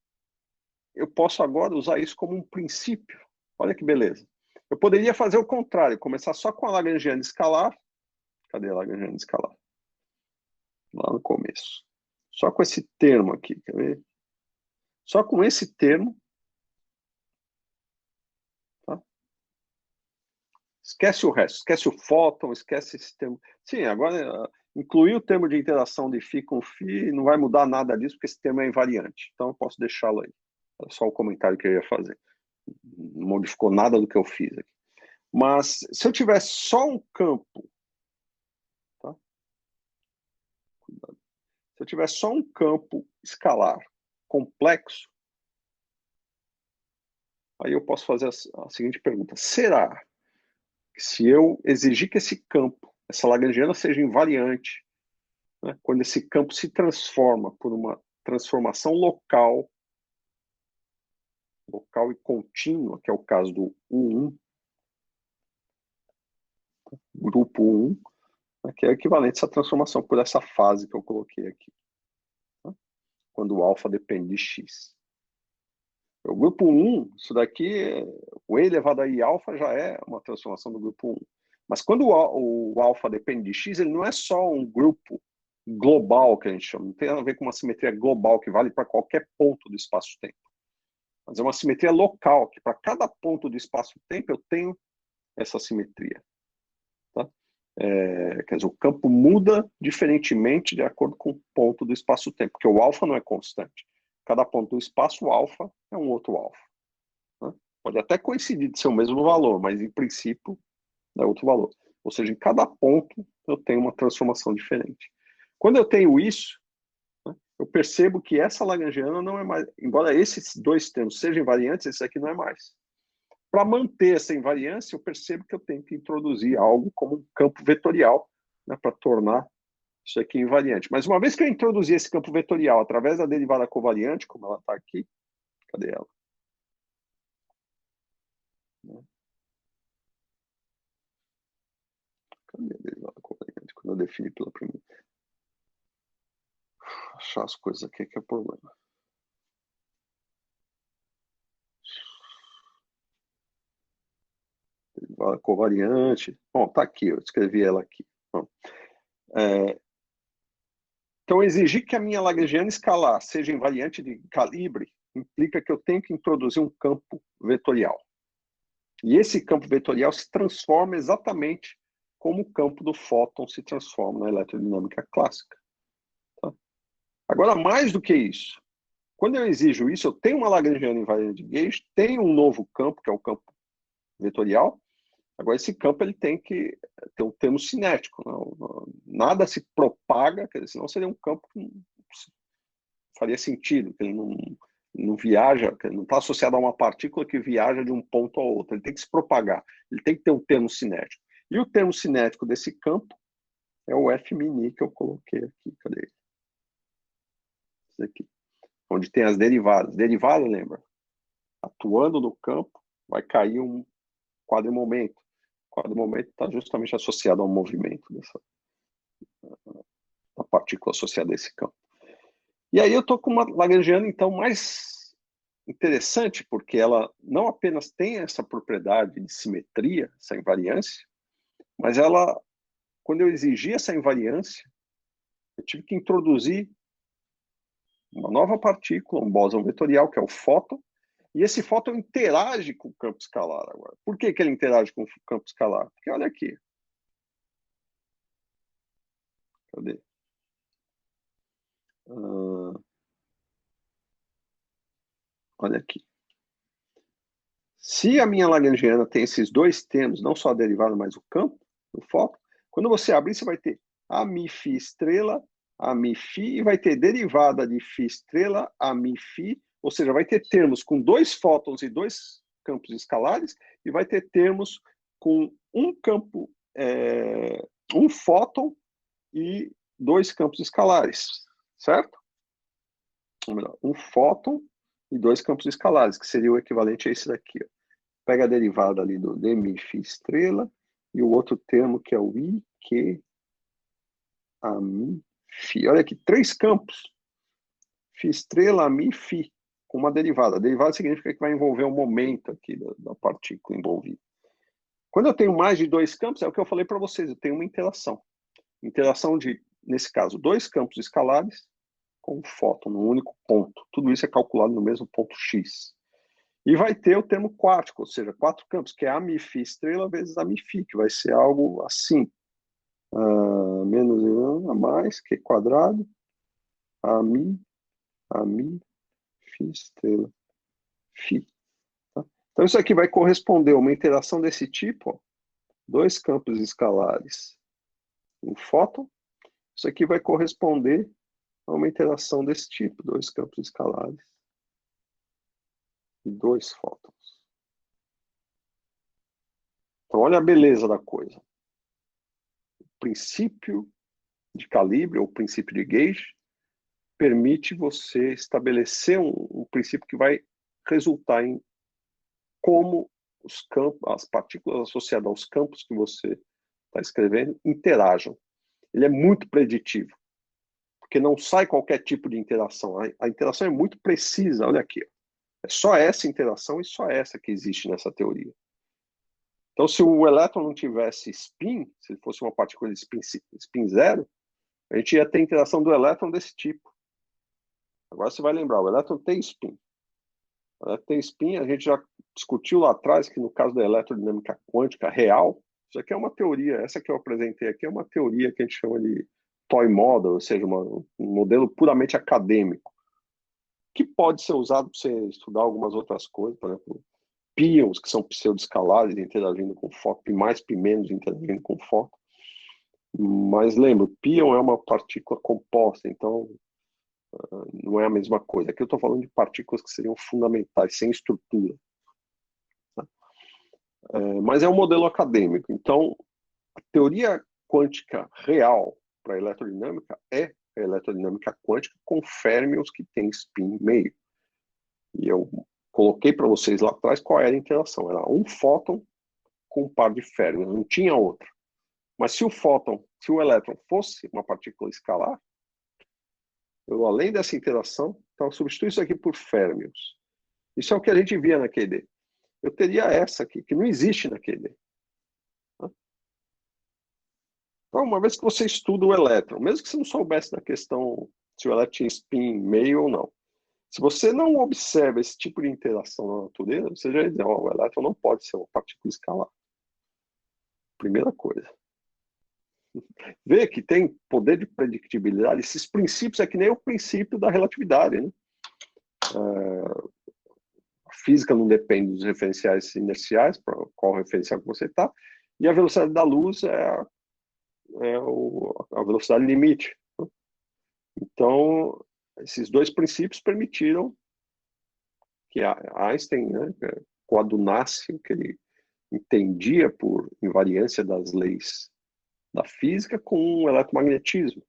eu posso agora usar isso como um princípio. Olha que beleza. Eu poderia fazer o contrário, começar só com a lagrangiana escalar. Cadê a lagrangiana escalar? Lá no começo. Só com esse termo aqui, quer ver? Só com esse termo. Tá? Esquece o resto, esquece o fóton, esquece esse termo. Sim, agora incluir o termo de interação de φ com φ não vai mudar nada disso, porque esse termo é invariante. Então eu posso deixá-lo aí. É só o comentário que eu ia fazer. Não modificou nada do que eu fiz aqui. Mas se eu tivesse só um campo, tá? Se eu tivesse só um campo escalar complexo, aí eu posso fazer a seguinte pergunta: será que se eu exigir que esse campo, essa lagrangiana seja invariante, né, quando esse campo se transforma por uma transformação local e contínua, que é o caso do U1, grupo U1, né, que é equivalente a essa transformação por essa fase que eu coloquei aqui, né, quando o alfa depende de x. O grupo 1, isso daqui, o E elevado a I alfa já é uma transformação do grupo 1. Mas quando o alfa depende de x, ele não é só um grupo global, que a gente chama. Não tem a ver com uma simetria global, que vale para qualquer ponto do espaço-tempo. Mas é uma simetria local, que para cada ponto do espaço-tempo eu tenho essa simetria. Tá? Quer dizer, o campo muda diferentemente de acordo com o ponto do espaço-tempo, porque o alfa não é constante. Cada ponto do espaço, o alfa é um outro alfa. Né? Pode até coincidir de ser o mesmo valor, mas em princípio é outro valor. Ou seja, em cada ponto eu tenho uma transformação diferente. Quando eu tenho isso, né, eu percebo que essa lagrangiana não é mais, embora esses dois termos sejam invariantes, esse aqui não é mais. Para manter essa invariância, eu percebo que eu tenho que introduzir algo como um campo vetorial, né, para tornar isso aqui invariante. Mas uma vez que eu introduzi esse campo vetorial através da derivada covariante, como ela está aqui, cadê ela? Cadê a derivada covariante? Quando eu defini pela primeira. Achar as coisas aqui que é problema. Derivada covariante. Bom, está aqui, eu escrevi ela aqui. Bom, então, exigir que a minha lagrangiana escalar seja invariante de calibre implica que eu tenho que introduzir um campo vetorial. E esse campo vetorial se transforma exatamente como o campo do fóton se transforma na eletrodinâmica clássica. Tá? Agora, mais do que isso, quando eu exijo isso, eu tenho uma lagrangiana invariante de Gage, tenho um novo campo, que é o campo vetorial. Agora, esse campo ele tem que ter um termo cinético. Nada se propaga, quer dizer, senão seria um campo que não faria sentido, que ele não viaja, não está associado a uma partícula que viaja de um ponto a outro. Ele tem que se propagar, ele tem que ter um termo cinético. E o termo cinético desse campo é o F-mini que eu coloquei aqui. Cadê ele? Esse aqui. Onde tem as derivadas. Derivada, lembra? Atuando no campo, vai cair um quadrimomento. O quadrimomento está justamente associado ao movimento da partícula associada a esse campo. E aí eu estou com uma lagrangiana, então, mais interessante, porque ela não apenas tem essa propriedade de simetria, essa invariância, mas ela, quando eu exigi essa invariância, eu tive que introduzir uma nova partícula, um bóson vetorial, que é o fóton, E esse fóton interage com o campo escalar agora. Por que que ele interage com o campo escalar? Porque olha aqui. Cadê? Olha aqui. Se a minha lagrangiana tem esses dois termos, não só a derivada, mas o campo, o fóton, quando você abrir, você vai ter a mi φ estrela, a mi φ, e vai ter derivada de φ estrela, a mi φ, ou seja, vai ter termos com dois fótons e dois campos escalares, e vai ter termos com um campo, um fóton e dois campos escalares, certo? Ou melhor, um fóton e dois campos escalares, que seria o equivalente a esse daqui. Ó. Pega a derivada ali do d mi φ estrela e o outro termo que é o i q a mi φ. Olha aqui, três campos. φ estrela, a mi φ, com uma derivada. A derivada significa que vai envolver o momento aqui da partícula envolvida. Quando eu tenho mais de dois campos, é o que eu falei para vocês, eu tenho uma interação. Interação de, nesse caso, dois campos escalares com um fóton, num único ponto. Tudo isso é calculado no mesmo ponto X. E vai ter o termo quártico, ou seja, quatro campos, que é a mi φ estrela vezes a mi φ, que vai ser algo assim. Menos 1 a mais, Q quadrado, a mi φ estrela, φ. Tá? Então isso aqui vai corresponder a uma interação desse tipo, ó, dois campos escalares, um fóton. Isso aqui vai corresponder a uma interação desse tipo, dois campos escalares e dois fótons. Então, olha a beleza da coisa. O princípio de calibre, ou princípio de gauge, permite você estabelecer um princípio que vai resultar em como os campos, as partículas associadas aos campos que você está escrevendo interajam. Ele é muito preditivo, porque não sai qualquer tipo de interação. A interação é muito precisa, olha aqui. É só essa interação e só essa que existe nessa teoria. Então, se o elétron não tivesse spin, se ele fosse uma partícula de spin zero, a gente ia ter interação do elétron desse tipo. Agora você vai lembrar, o elétron tem spin. O elétron tem spin, a gente já discutiu lá atrás que no caso da eletrodinâmica quântica real, isso aqui é uma teoria, essa que eu apresentei aqui é uma teoria que a gente chama de toy model, ou seja, um modelo puramente acadêmico, que pode ser usado para você estudar algumas outras coisas, por exemplo, pions, que são pseudoescalares interagindo com fóton, pi mais, pi menos interagindo com fóton. Mas lembra, pion é uma partícula composta, então não é a mesma coisa. Aqui eu estou falando de partículas que seriam fundamentais, sem estrutura. Tá? Mas é um modelo acadêmico. Então, a teoria quântica real para a eletrodinâmica é a eletrodinâmica quântica com férmions que tem spin meio. E eu coloquei para vocês lá atrás qual era a interação. Era um fóton com um par de férmions, não tinha outra. Mas se o elétron fosse uma partícula escalar, eu, além dessa interação, então eu substituo isso aqui por férmions. Isso é o que a gente via na QED. Eu teria essa aqui, que não existe na QED. Então, uma vez que você estuda o elétron, mesmo que você não soubesse da questão se o elétron tinha spin meio ou não, se você não observa esse tipo de interação na natureza, você já diz, o elétron não pode ser uma partícula escalar. Primeira coisa. Vê que tem poder de predictibilidade. Esses princípios é que nem o princípio da relatividade, né? A física não depende dos referenciais inerciais, para qual referencial que você está, e a velocidade da luz é a velocidade limite. Né? Então, esses dois princípios permitiram que Einstein, né, coadunasse o que ele entendia por invariância das leis da física com o eletromagnetismo.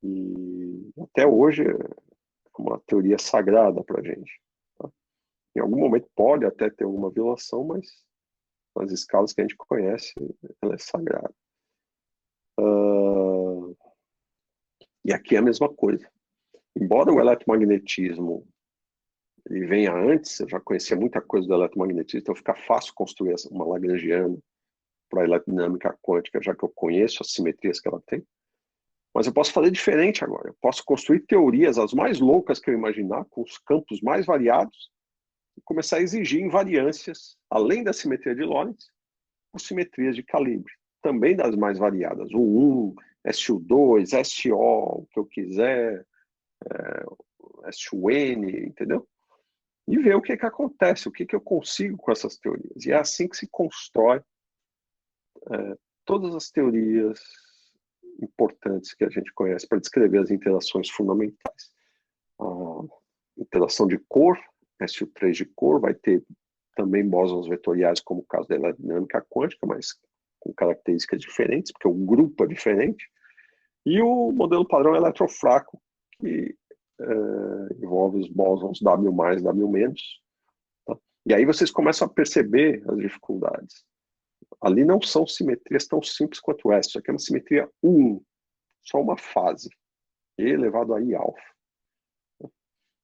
E até hoje é uma teoria sagrada para a gente. Tá? Em algum momento pode até ter alguma violação, mas nas escalas que a gente conhece, ela é sagrada. E aqui é a mesma coisa. Embora o eletromagnetismo ele venha antes, eu já conhecia muita coisa do eletromagnetismo, então fica fácil construir uma lagrangiana para a eletrodinâmica quântica, já que eu conheço as simetrias que ela tem. Mas eu posso fazer diferente agora. Eu posso construir teorias as mais loucas que eu imaginar, com os campos mais variados, e começar a exigir invariâncias, além da simetria de Lorentz, por simetrias de calibre, também das mais variadas. U1, SU2, SO, o que eu quiser, SUN, entendeu? E ver o que acontece, o que eu consigo com essas teorias. E é assim que se constrói todas as teorias importantes que a gente conhece para descrever as interações fundamentais. A interação de cor, SU3 de cor, vai ter também bósons vetoriais, como o caso da eletrodinâmica quântica, mas com características diferentes, porque o grupo é diferente. E o modelo padrão eletrofraco, que envolve os bósons W+, W-. Tá? E aí vocês começam a perceber as dificuldades. Ali não são simetrias tão simples quanto essa. Isso aqui é uma simetria 1, só uma fase, E elevado a I alfa.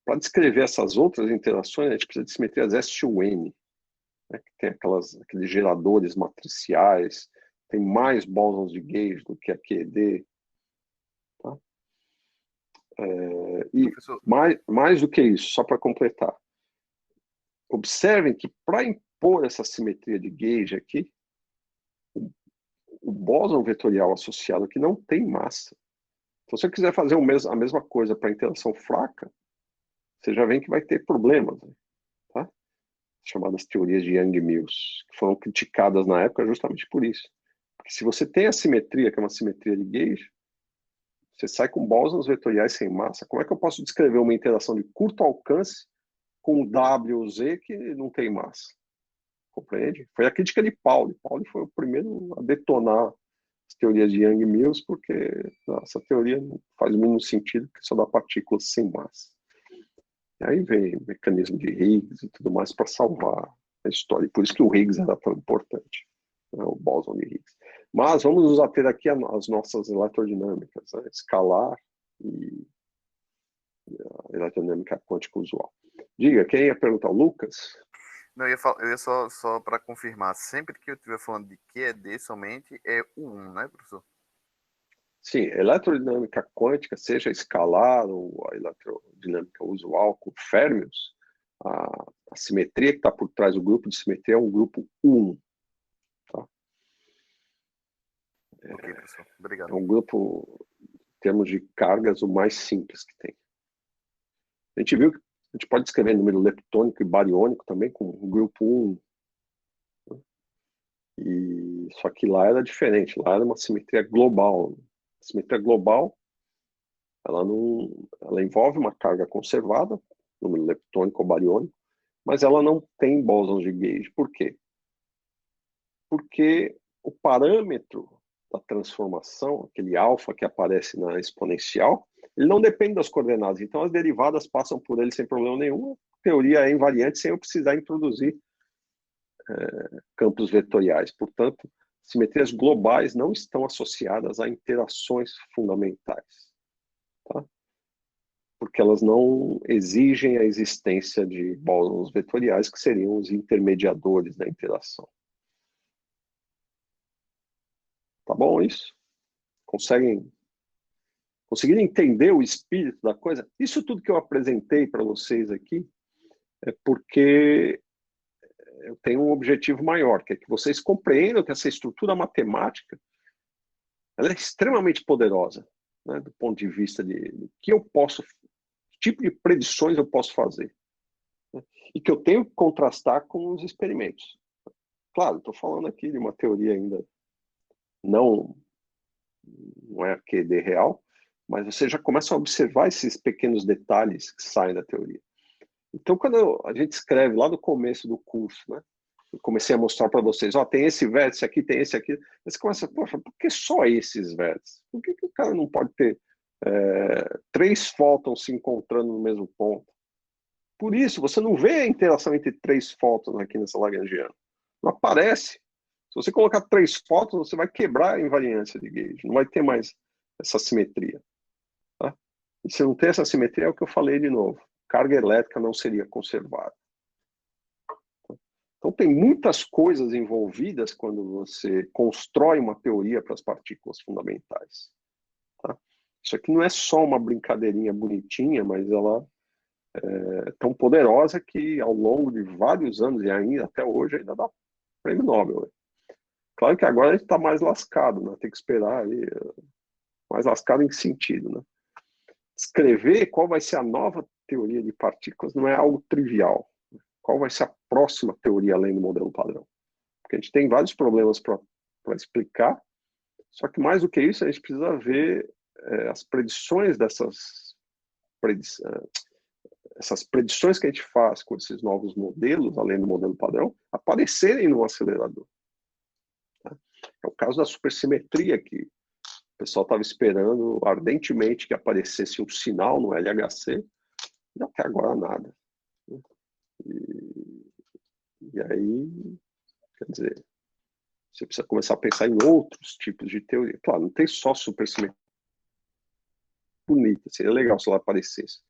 Para descrever essas outras interações, a gente precisa de simetrias SUN, né, que tem aqueles geradores matriciais, tem mais bósons de gauge do que a QED. Tá? E mais do que isso, só para completar. Observem que para impor essa simetria de gauge aqui, o bóson vetorial associado aqui não tem massa. Então, se você quiser fazer a mesma coisa para interação fraca, você já vê que vai ter problemas, né? Tá? Chamadas teorias de Yang-Mills, que foram criticadas na época justamente por isso. Porque se você tem a simetria, que é uma simetria de gauge, você sai com bósons vetoriais sem massa. Como é que eu posso descrever uma interação de curto alcance com o W, Z, que não tem massa? Compreende? Foi a crítica de Pauli. Pauli foi o primeiro a detonar as teorias de Yang-Mills, porque essa teoria não faz o mínimo sentido, porque só dá partículas sem massa. E aí vem o mecanismo de Higgs e tudo mais para salvar a história. E por isso que o Higgs era tão importante, né, o bóson de Higgs. Mas vamos nos ater aqui às nossas eletrodinâmicas, né, escalar e a eletrodinâmica quântica usual. Diga, quem ia perguntar? O Lucas? Não, eu ia só para confirmar, sempre que eu estiver falando de QED somente, é o 1, né, professor? Sim, eletrodinâmica quântica, seja escalar ou a eletrodinâmica usual com férmions, a simetria que está por trás do grupo de simetria é um grupo 1. Tá? Ok, professor. Obrigado. É um grupo, em termos de cargas, o mais simples que tem. A gente viu que a gente pode escrever número leptônico e bariônico também com o grupo 1. Né? E só que lá era diferente, lá era uma simetria global. A simetria global, ela envolve uma carga conservada, número leptônico ou bariônico, mas ela não tem bósons de gauge. Por quê? Porque o parâmetro da transformação, aquele alfa que aparece na exponencial, ele não depende das coordenadas. Então, as derivadas passam por ele sem problema nenhum. A teoria é invariante sem eu precisar introduzir campos vetoriais. Portanto, simetrias globais não estão associadas a interações fundamentais. Tá? Porque elas não exigem a existência de bósons vetoriais, que seriam os intermediadores da interação. Tá bom isso? Conseguiram entender o espírito da coisa? Isso tudo que eu apresentei para vocês aqui é porque eu tenho um objetivo maior, que é que vocês compreendam que essa estrutura matemática ela é extremamente poderosa, né, do ponto de vista de que eu posso, que tipo de predições eu posso fazer, né, e que eu tenho que contrastar com os experimentos. Claro, estou falando aqui de uma teoria ainda não é a QED real, mas você já começa a observar esses pequenos detalhes que saem da teoria. Então, quando a gente escreve lá no começo do curso, né, eu comecei a mostrar para vocês, ó, tem esse vértice aqui, tem esse aqui. Aí você começa, poxa, por que só esses vértices? Por que o cara não pode ter 3 fótons se encontrando no mesmo ponto? Por isso, você não vê a interação entre 3 fótons aqui nessa Lagrangiana. Não aparece. Se você colocar 3 fótons, você vai quebrar a invariância de gauge. Não vai ter mais essa simetria. Tá? E se não tem essa simetria, é o que eu falei de novo. Carga elétrica não seria conservada. Então, tem muitas coisas envolvidas quando você constrói uma teoria para as partículas fundamentais. Tá? Isso aqui não é só uma brincadeirinha bonitinha, mas ela é tão poderosa que ao longo de vários anos, e ainda até hoje, ainda dá prêmio Nobel. Né? Claro que agora a gente está mais lascado, né? Tem que esperar aí, mais lascado em que sentido, né? Escrever qual vai ser a nova teoria de partículas não é algo trivial. Qual vai ser a próxima teoria além do modelo padrão? Porque a gente tem vários problemas para explicar, só que mais do que isso, a gente precisa ver as predições essas predições que a gente faz com esses novos modelos, além do modelo padrão, aparecerem no acelerador. Tá? É o caso da supersimetria, que o pessoal estava esperando ardentemente que aparecesse um sinal no LHC, e até agora nada. Né? E aí, quer dizer, você precisa começar a pensar em outros tipos de teoria. Claro, não tem só supersimetria bonita, seria legal se ela aparecesse,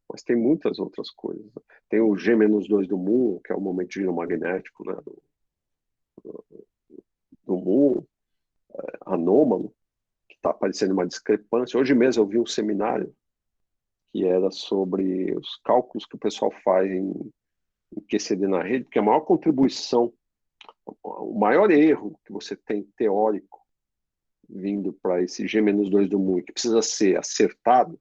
mas tem muitas outras coisas. Tem o G-2 do muon, que é o momento giromagnético, né, do muon, anômalo, que está aparecendo uma discrepância. Hoje mesmo eu vi um seminário que era sobre os cálculos que o pessoal faz em QCD na rede, porque a maior contribuição, o maior erro que você tem teórico vindo para esse G-2 do muon, que precisa ser acertado,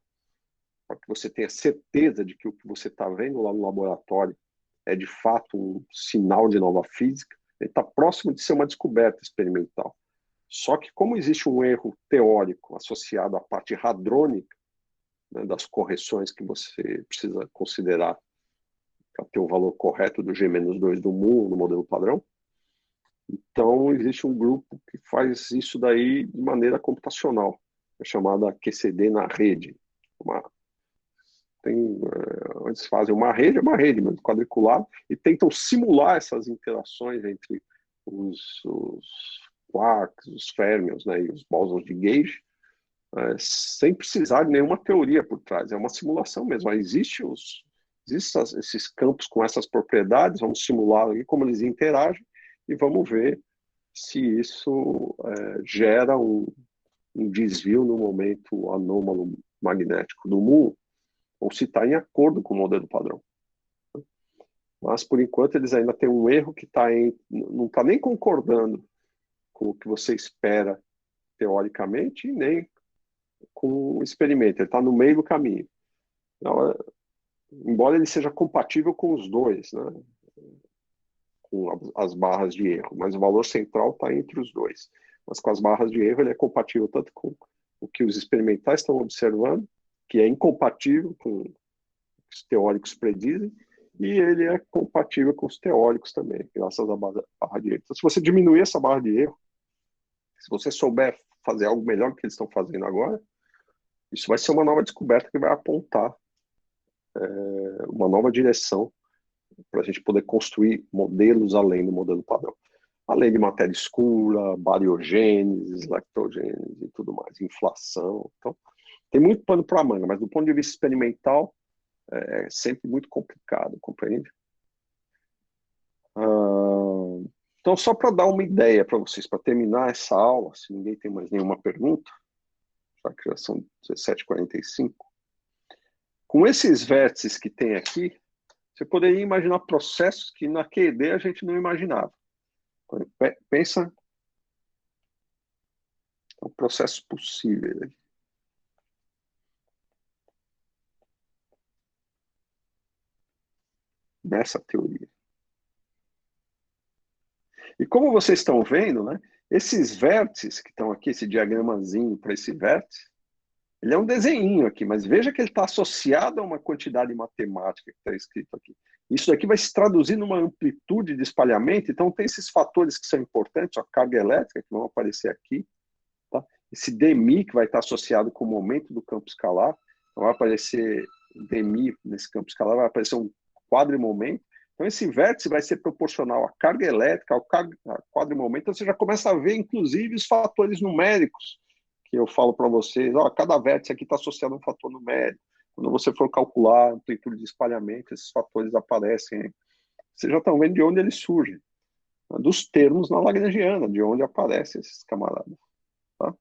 para que você tenha certeza de que o que você está vendo lá no laboratório é de fato um sinal de nova física, ele está próximo de ser uma descoberta experimental. Só que como existe um erro teórico associado à parte hadrônica, né, das correções que você precisa considerar para ter o valor correto do G-2 do muon no modelo padrão, então existe um grupo que faz isso daí de maneira computacional, é chamada QCD na rede. Eles fazem uma rede mesmo, quadriculada, e tentam simular essas interações entre os quarks, os férmions, né, e os bósons de Gauge, sem precisar de nenhuma teoria por trás. É uma simulação mesmo. Existem esses campos com essas propriedades, vamos simular ali como eles interagem e vamos ver se isso gera um desvio no momento anômalo magnético do muon, ou se está em acordo com o modelo padrão. Mas, por enquanto, eles ainda têm um erro que não está nem concordando com o que você espera teoricamente, e nem com o experimento. Ele está no meio do caminho. Então, embora ele seja compatível com os dois, né? Com as barras de erro, mas o valor central está entre os dois. Mas com as barras de erro, ele é compatível tanto com o que os experimentais estão observando, que é incompatível com o que os teóricos predizem, e ele é compatível com os teóricos também, graças à barra de erro. Então, se você diminuir essa barra de erro, se você souber fazer algo melhor do que eles estão fazendo agora, isso vai ser uma nova descoberta que vai apontar uma nova direção para a gente poder construir modelos além do modelo padrão. Além de matéria escura, bariogênese, lactogênese e tudo mais, inflação. Então, tem muito pano para a manga, mas do ponto de vista experimental, é sempre muito complicado, compreende? Então, só para dar uma ideia para vocês, para terminar essa aula, se ninguém tem mais nenhuma pergunta, já que já são 17h45, com esses vértices que tem aqui, você poderia imaginar processos que na QED a gente não imaginava. Pensa em processos possíveis. Nessa teoria. E como vocês estão vendo, né, esses vértices que estão aqui, esse diagramazinho para esse vértice, ele é um desenhinho aqui, mas veja que ele está associado a uma quantidade matemática que está escrito aqui. Isso daqui vai se traduzir numa amplitude de espalhamento, então tem esses fatores que são importantes, a carga elétrica, que vão aparecer aqui, tá? Esse dmi, que vai estar associado com o momento do campo escalar, então vai aparecer dmi nesse campo escalar, vai aparecer um quadrimomento. Então esse vértice vai ser proporcional à carga elétrica, ao quadrimomento, então você já começa a ver, inclusive, os fatores numéricos, que eu falo para vocês, cada vértice aqui está associado a um fator numérico. Quando você for calcular a amplitude de espalhamento, esses fatores aparecem. Vocês já estão vendo de onde eles surgem. Né? Dos termos na Lagrangiana, de onde aparecem esses camaradas. Tá?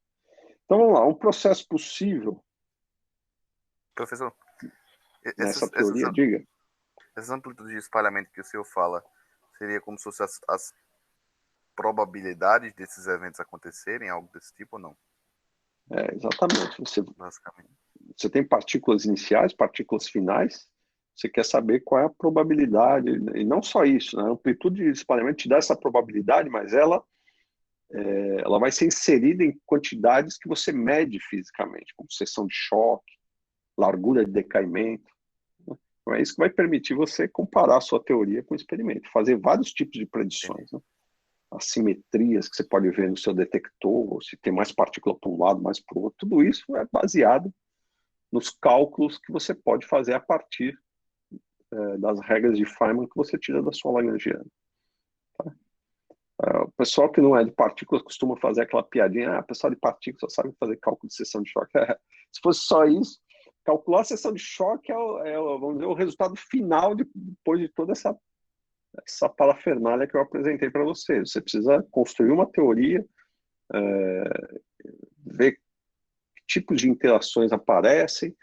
Então vamos lá, um processo possível Professor, nessa teoria, diga. essas amplitudes de espalhamento que o senhor fala, seria como se fossem as probabilidades desses eventos acontecerem, algo desse tipo ou não? Exatamente. Basicamente. Você tem partículas iniciais, partículas finais, você quer saber qual é a probabilidade, e não só isso, né? A amplitude de espalhamento te dá essa probabilidade, mas ela vai ser inserida em quantidades que você mede fisicamente, como seção de choque, largura de decaimento. Então é isso que vai permitir você comparar a sua teoria com o experimento, fazer vários tipos de predições, né? Assimetrias que você pode ver no seu detector, se tem mais partícula para um lado, mais para o outro, tudo isso é baseado nos cálculos que você pode fazer a partir das regras de Feynman que você tira da sua Lagrangiana. Tá? O pessoal que não é de partículas costuma fazer aquela piadinha, o pessoal de partículas só sabe fazer cálculo de seção de choque. Se fosse só isso, calcular a seção de choque vamos dizer, o resultado final depois de toda essa parafernália que eu apresentei para vocês. Você precisa construir uma teoria, ver que tipos de interações aparecem,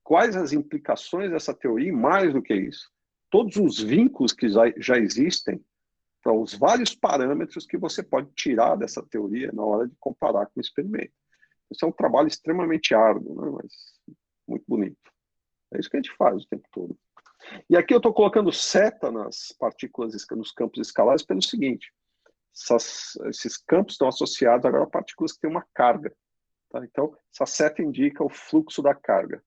quais as implicações dessa teoria, e mais do que isso, todos os vínculos que já existem para os vários parâmetros que você pode tirar dessa teoria na hora de comparar com o experimento. Isso é um trabalho extremamente árduo, né? Mas muito bonito. É isso que a gente faz o tempo todo. E aqui eu estou colocando seta nas partículas, nos campos escalares pelo seguinte: esses campos estão associados agora a partículas que têm uma carga. Tá? Então, essa seta indica o fluxo da carga.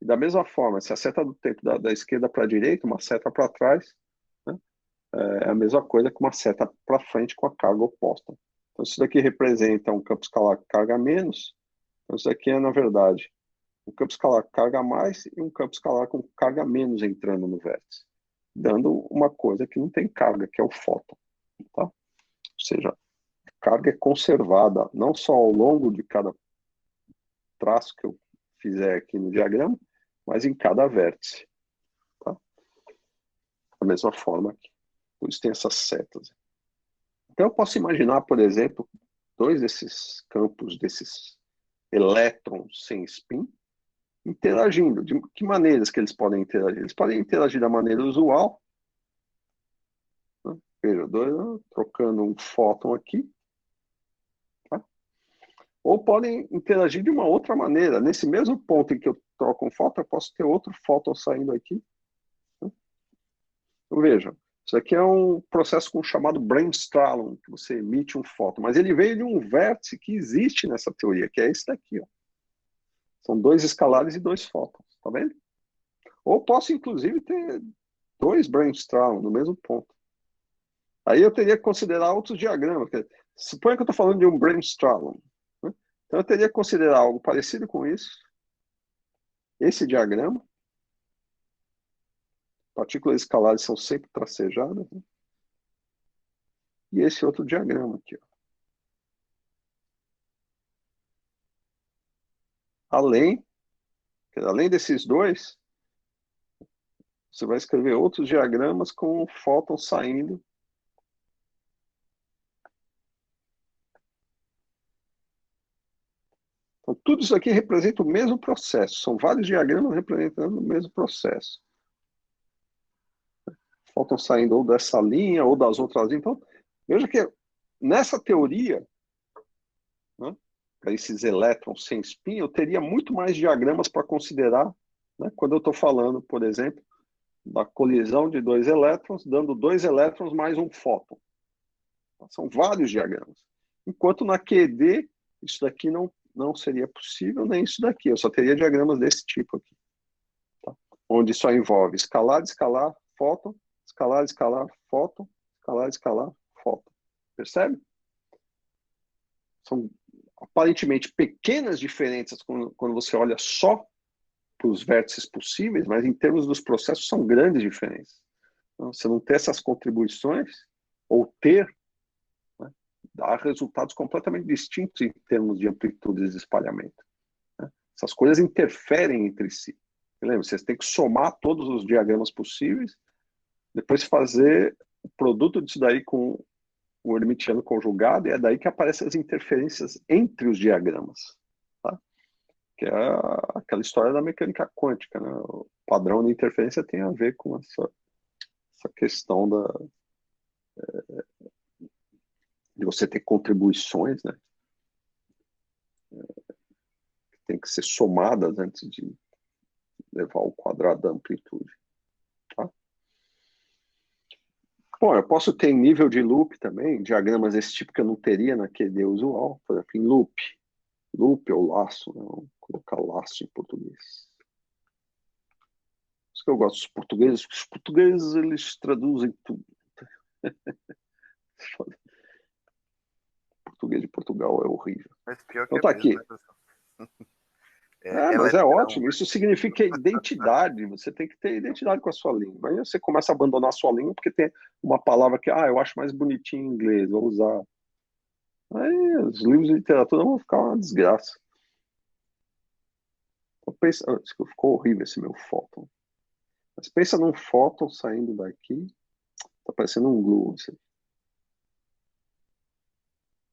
E da mesma forma, se a seta do tempo da esquerda para a direita, uma seta para trás, né, é a mesma coisa que uma seta para frente com a carga oposta. Então, isso daqui representa um campo escalar carga menos. Então, isso aqui é, na verdade, um campo escalar carga mais e um campo escalar com carga menos entrando no vértice, dando uma coisa que não tem carga, que é o fóton. Tá? Ou seja, a carga é conservada não só ao longo de cada traço que eu fizer aqui no diagrama, mas em cada vértice. Tá? Da mesma forma aqui. Por isso tem essas setas. Então eu posso imaginar, por exemplo, dois desses campos, desses elétrons sem spin, interagindo. De que maneiras que eles podem interagir? Eles podem interagir da maneira usual. Né? Veja, trocando um fóton aqui. Tá? Ou podem interagir de uma outra maneira. Nesse mesmo ponto em que eu troco um fóton, eu posso ter outro fóton saindo aqui. Né? Então, veja, isso aqui é um processo chamado brainstorm, que você emite um fóton. Mas ele veio de um vértice que existe nessa teoria, que é esse daqui. Ó. São dois escalares e dois fótons. Tá vendo? Ou posso, inclusive, ter dois brainstorm no mesmo ponto. Aí eu teria que considerar outros diagramas. Suponha que eu estou falando de um brainstorm. Né? Então eu teria que considerar algo parecido com isso. Esse diagrama. Partículas escalares são sempre tracejadas. Né? E esse outro diagrama aqui. Ó. Além desses dois, você vai escrever outros diagramas com fótons saindo. Então, tudo isso aqui representa o mesmo processo. São vários diagramas representando o mesmo processo. Fótons saindo ou dessa linha ou das outras linhas. Então, veja que nessa teoria, né, para esses elétrons sem spin, eu teria muito mais diagramas para considerar, né, quando eu estou falando, por exemplo, da colisão de dois elétrons, dando dois elétrons mais um fóton. São vários diagramas. Enquanto na QED, isso daqui não seria possível, nem isso daqui. Eu só teria diagramas desse tipo aqui. Tá? Onde só envolve escalar, escalar, fóton, escalar, escalar, fóton, escalar, escalar, fóton. Percebe? São aparentemente pequenas diferenças quando você olha só para os vértices possíveis, mas em termos dos processos são grandes diferenças. Então, você não ter essas contribuições, ou ter, né, dá resultados completamente distintos em termos de amplitudes de espalhamento. Né? Essas coisas interferem entre si. Lembra, vocês têm que somar todos os diagramas possíveis, depois fazer o produto disso daí com o hermitiano conjugado, e é daí que aparecem as interferências entre os diagramas. Tá? que é aquela história da mecânica quântica, né? O padrão de interferência tem a ver com essa questão de você ter contribuições, né? Que tem que ser somadas antes de levar ao quadrado da amplitude. Tá? Bom, eu posso ter em nível de loop também, diagramas desse tipo que eu não teria na QD usual, por exemplo, em loop. Loop ou laço, né? Vamos colocar laço em português. Isso que eu gosto dos portugueses, porque os portugueses, eles traduzem tudo. Português de Portugal é horrível. Mas pior que Então é tá mesmo, aqui. né, professor? Mas é Eletrão. ótimo. Isso significa identidade. Você tem que ter identidade com a sua língua. Aí você começa a abandonar a sua língua porque tem uma palavra que eu acho mais bonitinha em inglês, vou usar. Aí os livros de literatura vão ficar uma desgraça. Então, pensa, ficou horrível esse meu fóton. Mas pensa num fóton saindo daqui. Tá parecendo um glue. Assim.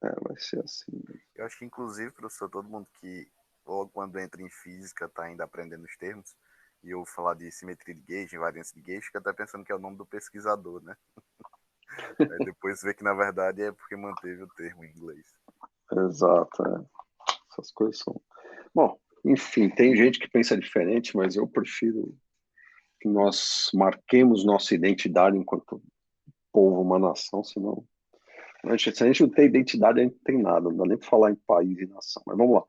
Vai ser assim. Eu acho que, inclusive, professor, todo mundo que, logo quando entra em física, está ainda aprendendo os termos, e eu falar de simetria de gauge, invariância de gauge, fica até pensando que é o nome do pesquisador, né? Aí depois vê que, na verdade, é porque manteve o termo em inglês. Exato. Essas coisas são... Bom, enfim, tem gente que pensa diferente, mas eu prefiro que nós marquemos nossa identidade enquanto povo, uma nação, senão... Se a gente não tem identidade, a gente não tem nada. Não dá nem para falar em país e nação. Mas vamos lá.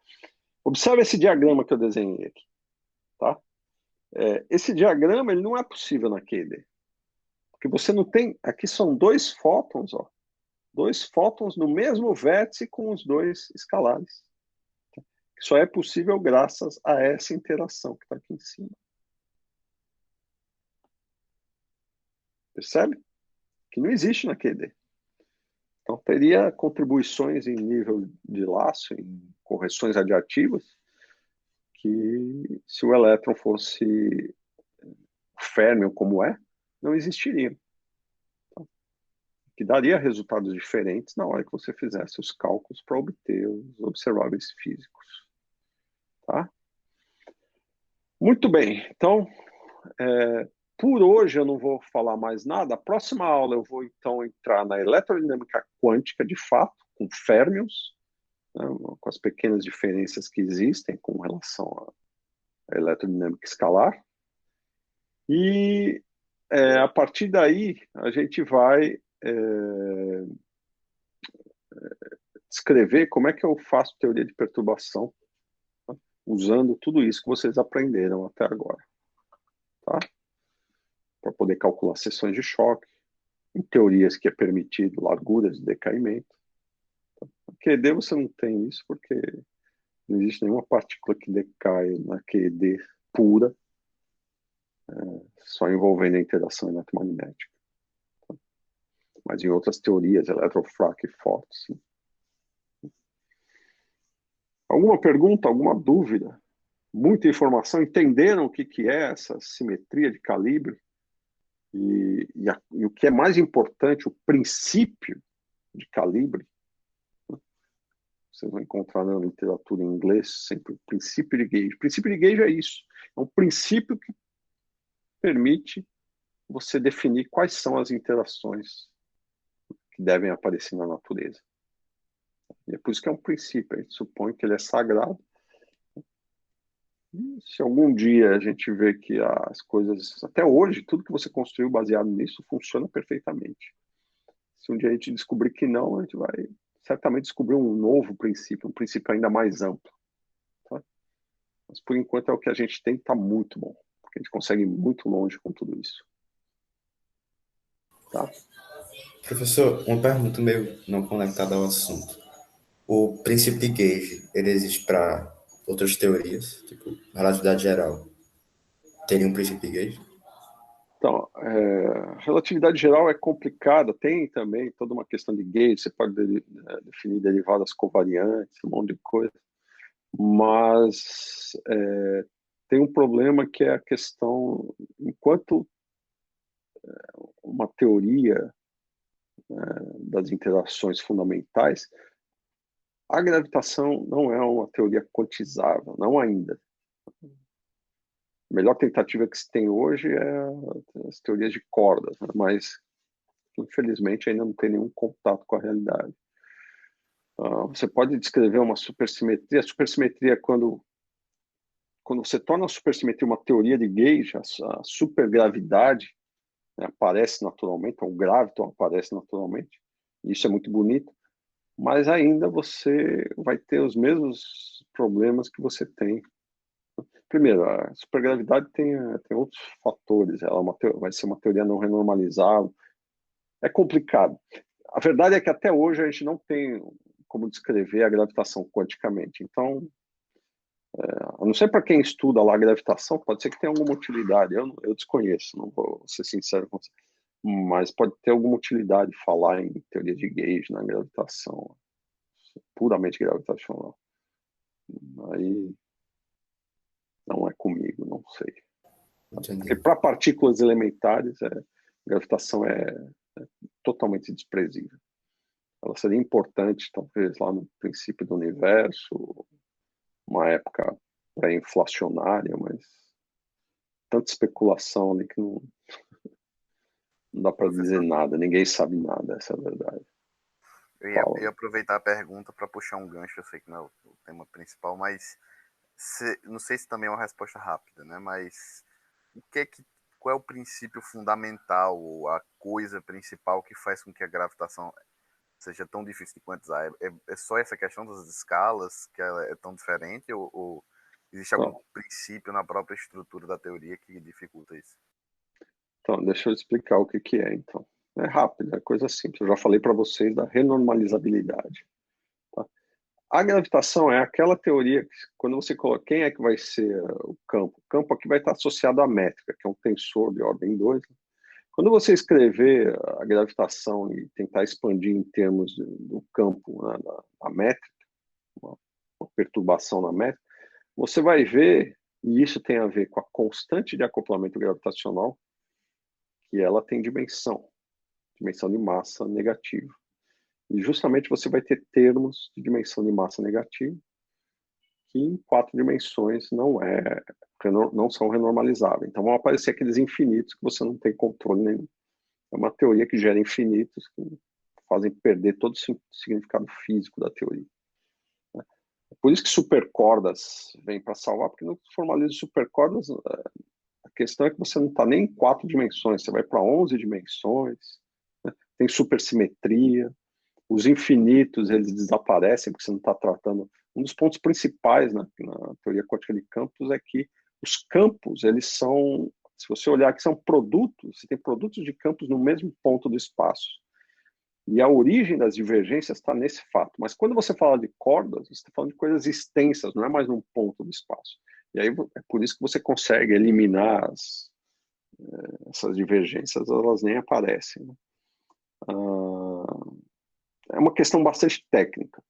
Observe esse diagrama que eu desenhei aqui. Tá? Esse diagrama ele não é possível na QED. Porque você não tem... Aqui são dois fótons, ó. Dois fótons no mesmo vértice com os dois escalares. Só é possível graças a essa interação que está aqui em cima. Percebe? Que não existe na QED. Então, teria contribuições em nível de laço, em correções radiativas, que se o elétron fosse férmio como não existiriam. Tá? Que daria resultados diferentes na hora que você fizesse os cálculos para obter os observáveis físicos. Tá? Muito bem. Então, por hoje eu não vou falar mais nada. A próxima aula eu vou então entrar na eletrodinâmica quântica de fato, com férmions, né, com as pequenas diferenças que existem com relação à eletrodinâmica escalar. E a partir daí a gente vai descrever como é que eu faço teoria de perturbação, tá? Usando tudo isso que vocês aprenderam até agora. Tá? Para poder calcular seções de choque, em teorias que é permitido larguras de decaimento. Na QED você não tem isso porque não existe nenhuma partícula que decai na QED pura, só envolvendo a interação eletromagnética. Mas em outras teorias, eletrofrac e forte, sim. Alguma pergunta, alguma dúvida? Muita informação? Entenderam o que é essa simetria de calibre? E o que é mais importante, o princípio de calibre? Vocês vão encontrar na literatura em inglês sempre o princípio de gauge. O princípio de gauge é isso. É um princípio que permite você definir quais são as interações que devem aparecer na natureza. E é por isso que é um princípio. A gente supõe que ele é sagrado. E se algum dia a gente vê que as coisas, até hoje, tudo que você construiu baseado nisso funciona perfeitamente. Se um dia a gente descobrir que não, a gente vai certamente descobrir um novo princípio, um princípio ainda mais amplo. Tá? Mas por enquanto é o que a gente tem, está muito bom. Porque a gente consegue ir muito longe com tudo isso. Tá? Professor, uma pergunta meio não conectada ao assunto. O princípio de gauge, ele existe para outras teorias, tipo relatividade geral. Teria um princípio de gauge? Então, relatividade geral é complicada, tem também toda uma questão de gauge, você pode definir derivadas covariantes, um monte de coisa, mas tem um problema que é a questão, enquanto uma teoria das interações fundamentais, A gravitação não é uma teoria quantizável, não ainda. A melhor tentativa que se tem hoje é as teorias de cordas, né? Mas, infelizmente, ainda não tem nenhum contato com a realidade. Você pode descrever uma supersimetria. A supersimetria é quando você torna a supersimetria uma teoria de Gauge, a supergravidade, né, aparece naturalmente, o graviton aparece naturalmente. Isso é muito bonito, mas ainda você vai ter os mesmos problemas que você tem. Primeiro, a supergravidade tem outros fatores, ela vai ser uma teoria não renormalizável, é complicado. A verdade é que até hoje a gente não tem como descrever a gravitação quanticamente, então, a não ser para quem estuda lá a gravitação, pode ser que tenha alguma utilidade, eu desconheço, não vou ser sincero com você, mas pode ter alguma utilidade falar em teoria de Gauge na gravitação, puramente gravitacional. Aí não é comigo, não sei. Porque Entendi. para partículas elementares, a gravitação é totalmente desprezível. Ela seria importante, talvez, lá no princípio do universo, uma época pré-inflacionária, mas tanta especulação ali que não dá para dizer Professor, nada, ninguém sabe nada, essa é a verdade. eu ia aproveitar a pergunta para puxar um gancho, eu sei que não é o tema principal, mas não sei se também é uma resposta rápida, né? Mas o qual é o princípio fundamental, ou a coisa principal que faz com que a gravitação seja tão difícil de quantizar? É só essa questão das escalas, que ela é tão diferente, ou existe algum Então, princípio na própria estrutura da teoria que dificulta isso? então, deixa eu explicar o que é, então. É rápido, é coisa simples. Eu já falei para vocês da renormalizabilidade. Tá? A gravitação é aquela teoria que, quando você coloca quem é que vai ser o campo aqui vai estar associado à métrica, que é um tensor de ordem 2. Quando você escrever a gravitação e tentar expandir em termos do campo, né, da métrica, uma perturbação na métrica, você vai ver, e isso tem a ver com a constante de acoplamento gravitacional, que ela tem dimensão de massa negativa. E justamente você vai ter termos de dimensão de massa negativa que em 4 dimensões não são renormalizáveis. Então vão aparecer aqueles infinitos que você não tem controle nenhum. É uma teoria que gera infinitos que fazem perder todo o significado físico da teoria. Por isso que supercordas vem para salvar, porque no formalismo de supercordas a questão é que você não está nem em 4 dimensões, você vai para 11 dimensões, né? Tem supersimetria, os infinitos eles desaparecem porque você não está tratando. Um dos pontos principais na teoria quântica de campos é que os campos, eles são, se você olhar que são produtos, você tem produtos de campos no mesmo ponto do espaço. E a origem das divergências está nesse fato. Mas quando você fala de cordas, você está falando de coisas extensas, não é mais num ponto do espaço. E aí é por isso que você consegue eliminar essas divergências, elas nem aparecem. Né? É uma questão bastante técnica,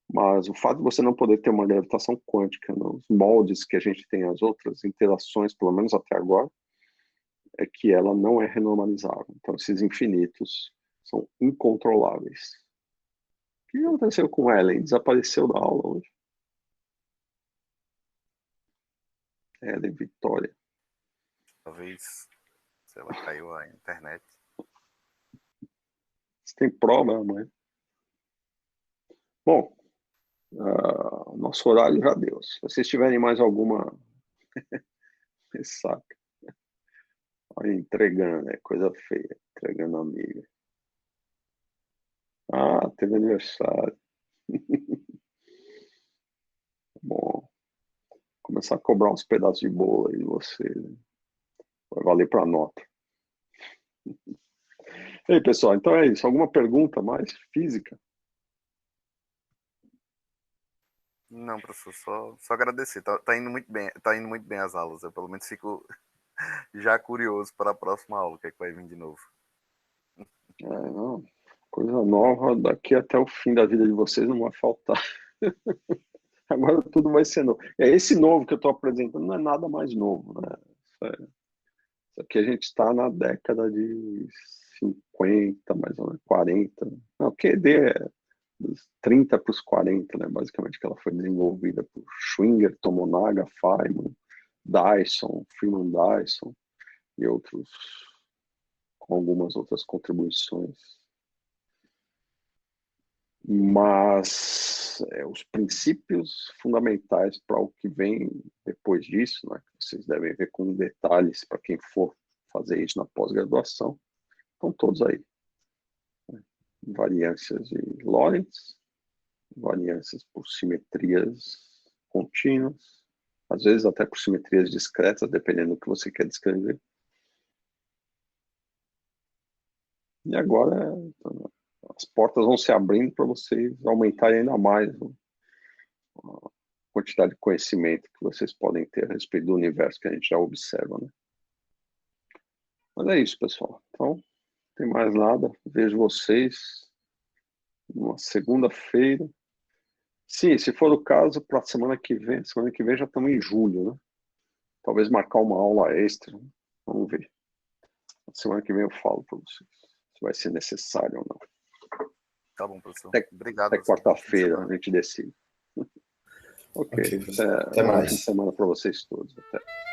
mas o fato de você não poder ter uma gravitação quântica nos moldes que a gente tem as outras interações, pelo menos até agora, é que ela não é renormalizável. Então, esses infinitos são incontroláveis. O que aconteceu com Ellen? Desapareceu da aula hoje. Ellen Vitória. Talvez, sei lá, caiu a internet. Você tem prova, mãe? Bom, nosso horário já deu. Se vocês tiverem mais alguma ressaca, olha, entregando, é coisa feia, entregando amiga. Ah, teve aniversário. Bom, começar a cobrar uns pedaços de bolo aí de você, né? Vai valer para nota. E aí, pessoal, então é isso. Alguma pergunta mais física? Não, professor, só agradecer. Tá indo muito bem, tá indo muito bem as aulas. Eu pelo menos fico já curioso para a próxima aula, o que é que vai vir de novo. Não, coisa nova, daqui até o fim da vida de vocês não vai faltar. Agora tudo vai ser novo. Esse novo que eu estou apresentando não é nada mais novo, né? Isso aqui a gente está na década de 50, mais ou menos, 40. Não, QD dos 30 para os 40, né? Basicamente, que ela foi desenvolvida por Schwinger, Tomonaga, Feynman, Dyson, Freeman Dyson e outros, com algumas outras contribuições. Mas os princípios fundamentais para o que vem depois disso, né, que vocês devem ver com detalhes para quem for fazer isso na pós-graduação, estão todos aí. Variâncias de Lorentz, variâncias por simetrias contínuas, às vezes até por simetrias discretas, dependendo do que você quer descrever. E agora as portas vão se abrindo para vocês aumentarem ainda mais a quantidade de conhecimento que vocês podem ter a respeito do universo que a gente já observa, né? Mas é isso, pessoal. Então, não tem mais nada. Vejo vocês numa segunda-feira. Sim, se for o caso, para a semana que vem já estamos em julho, né? Talvez marcar uma aula extra. Né? Vamos ver. Na semana que vem eu falo para vocês se vai ser necessário ou não. Tá bom, professor. Obrigado. Até quarta-feira a gente decide. Ok. Ok, professor. Até mais. Boa semana para vocês todos. Até.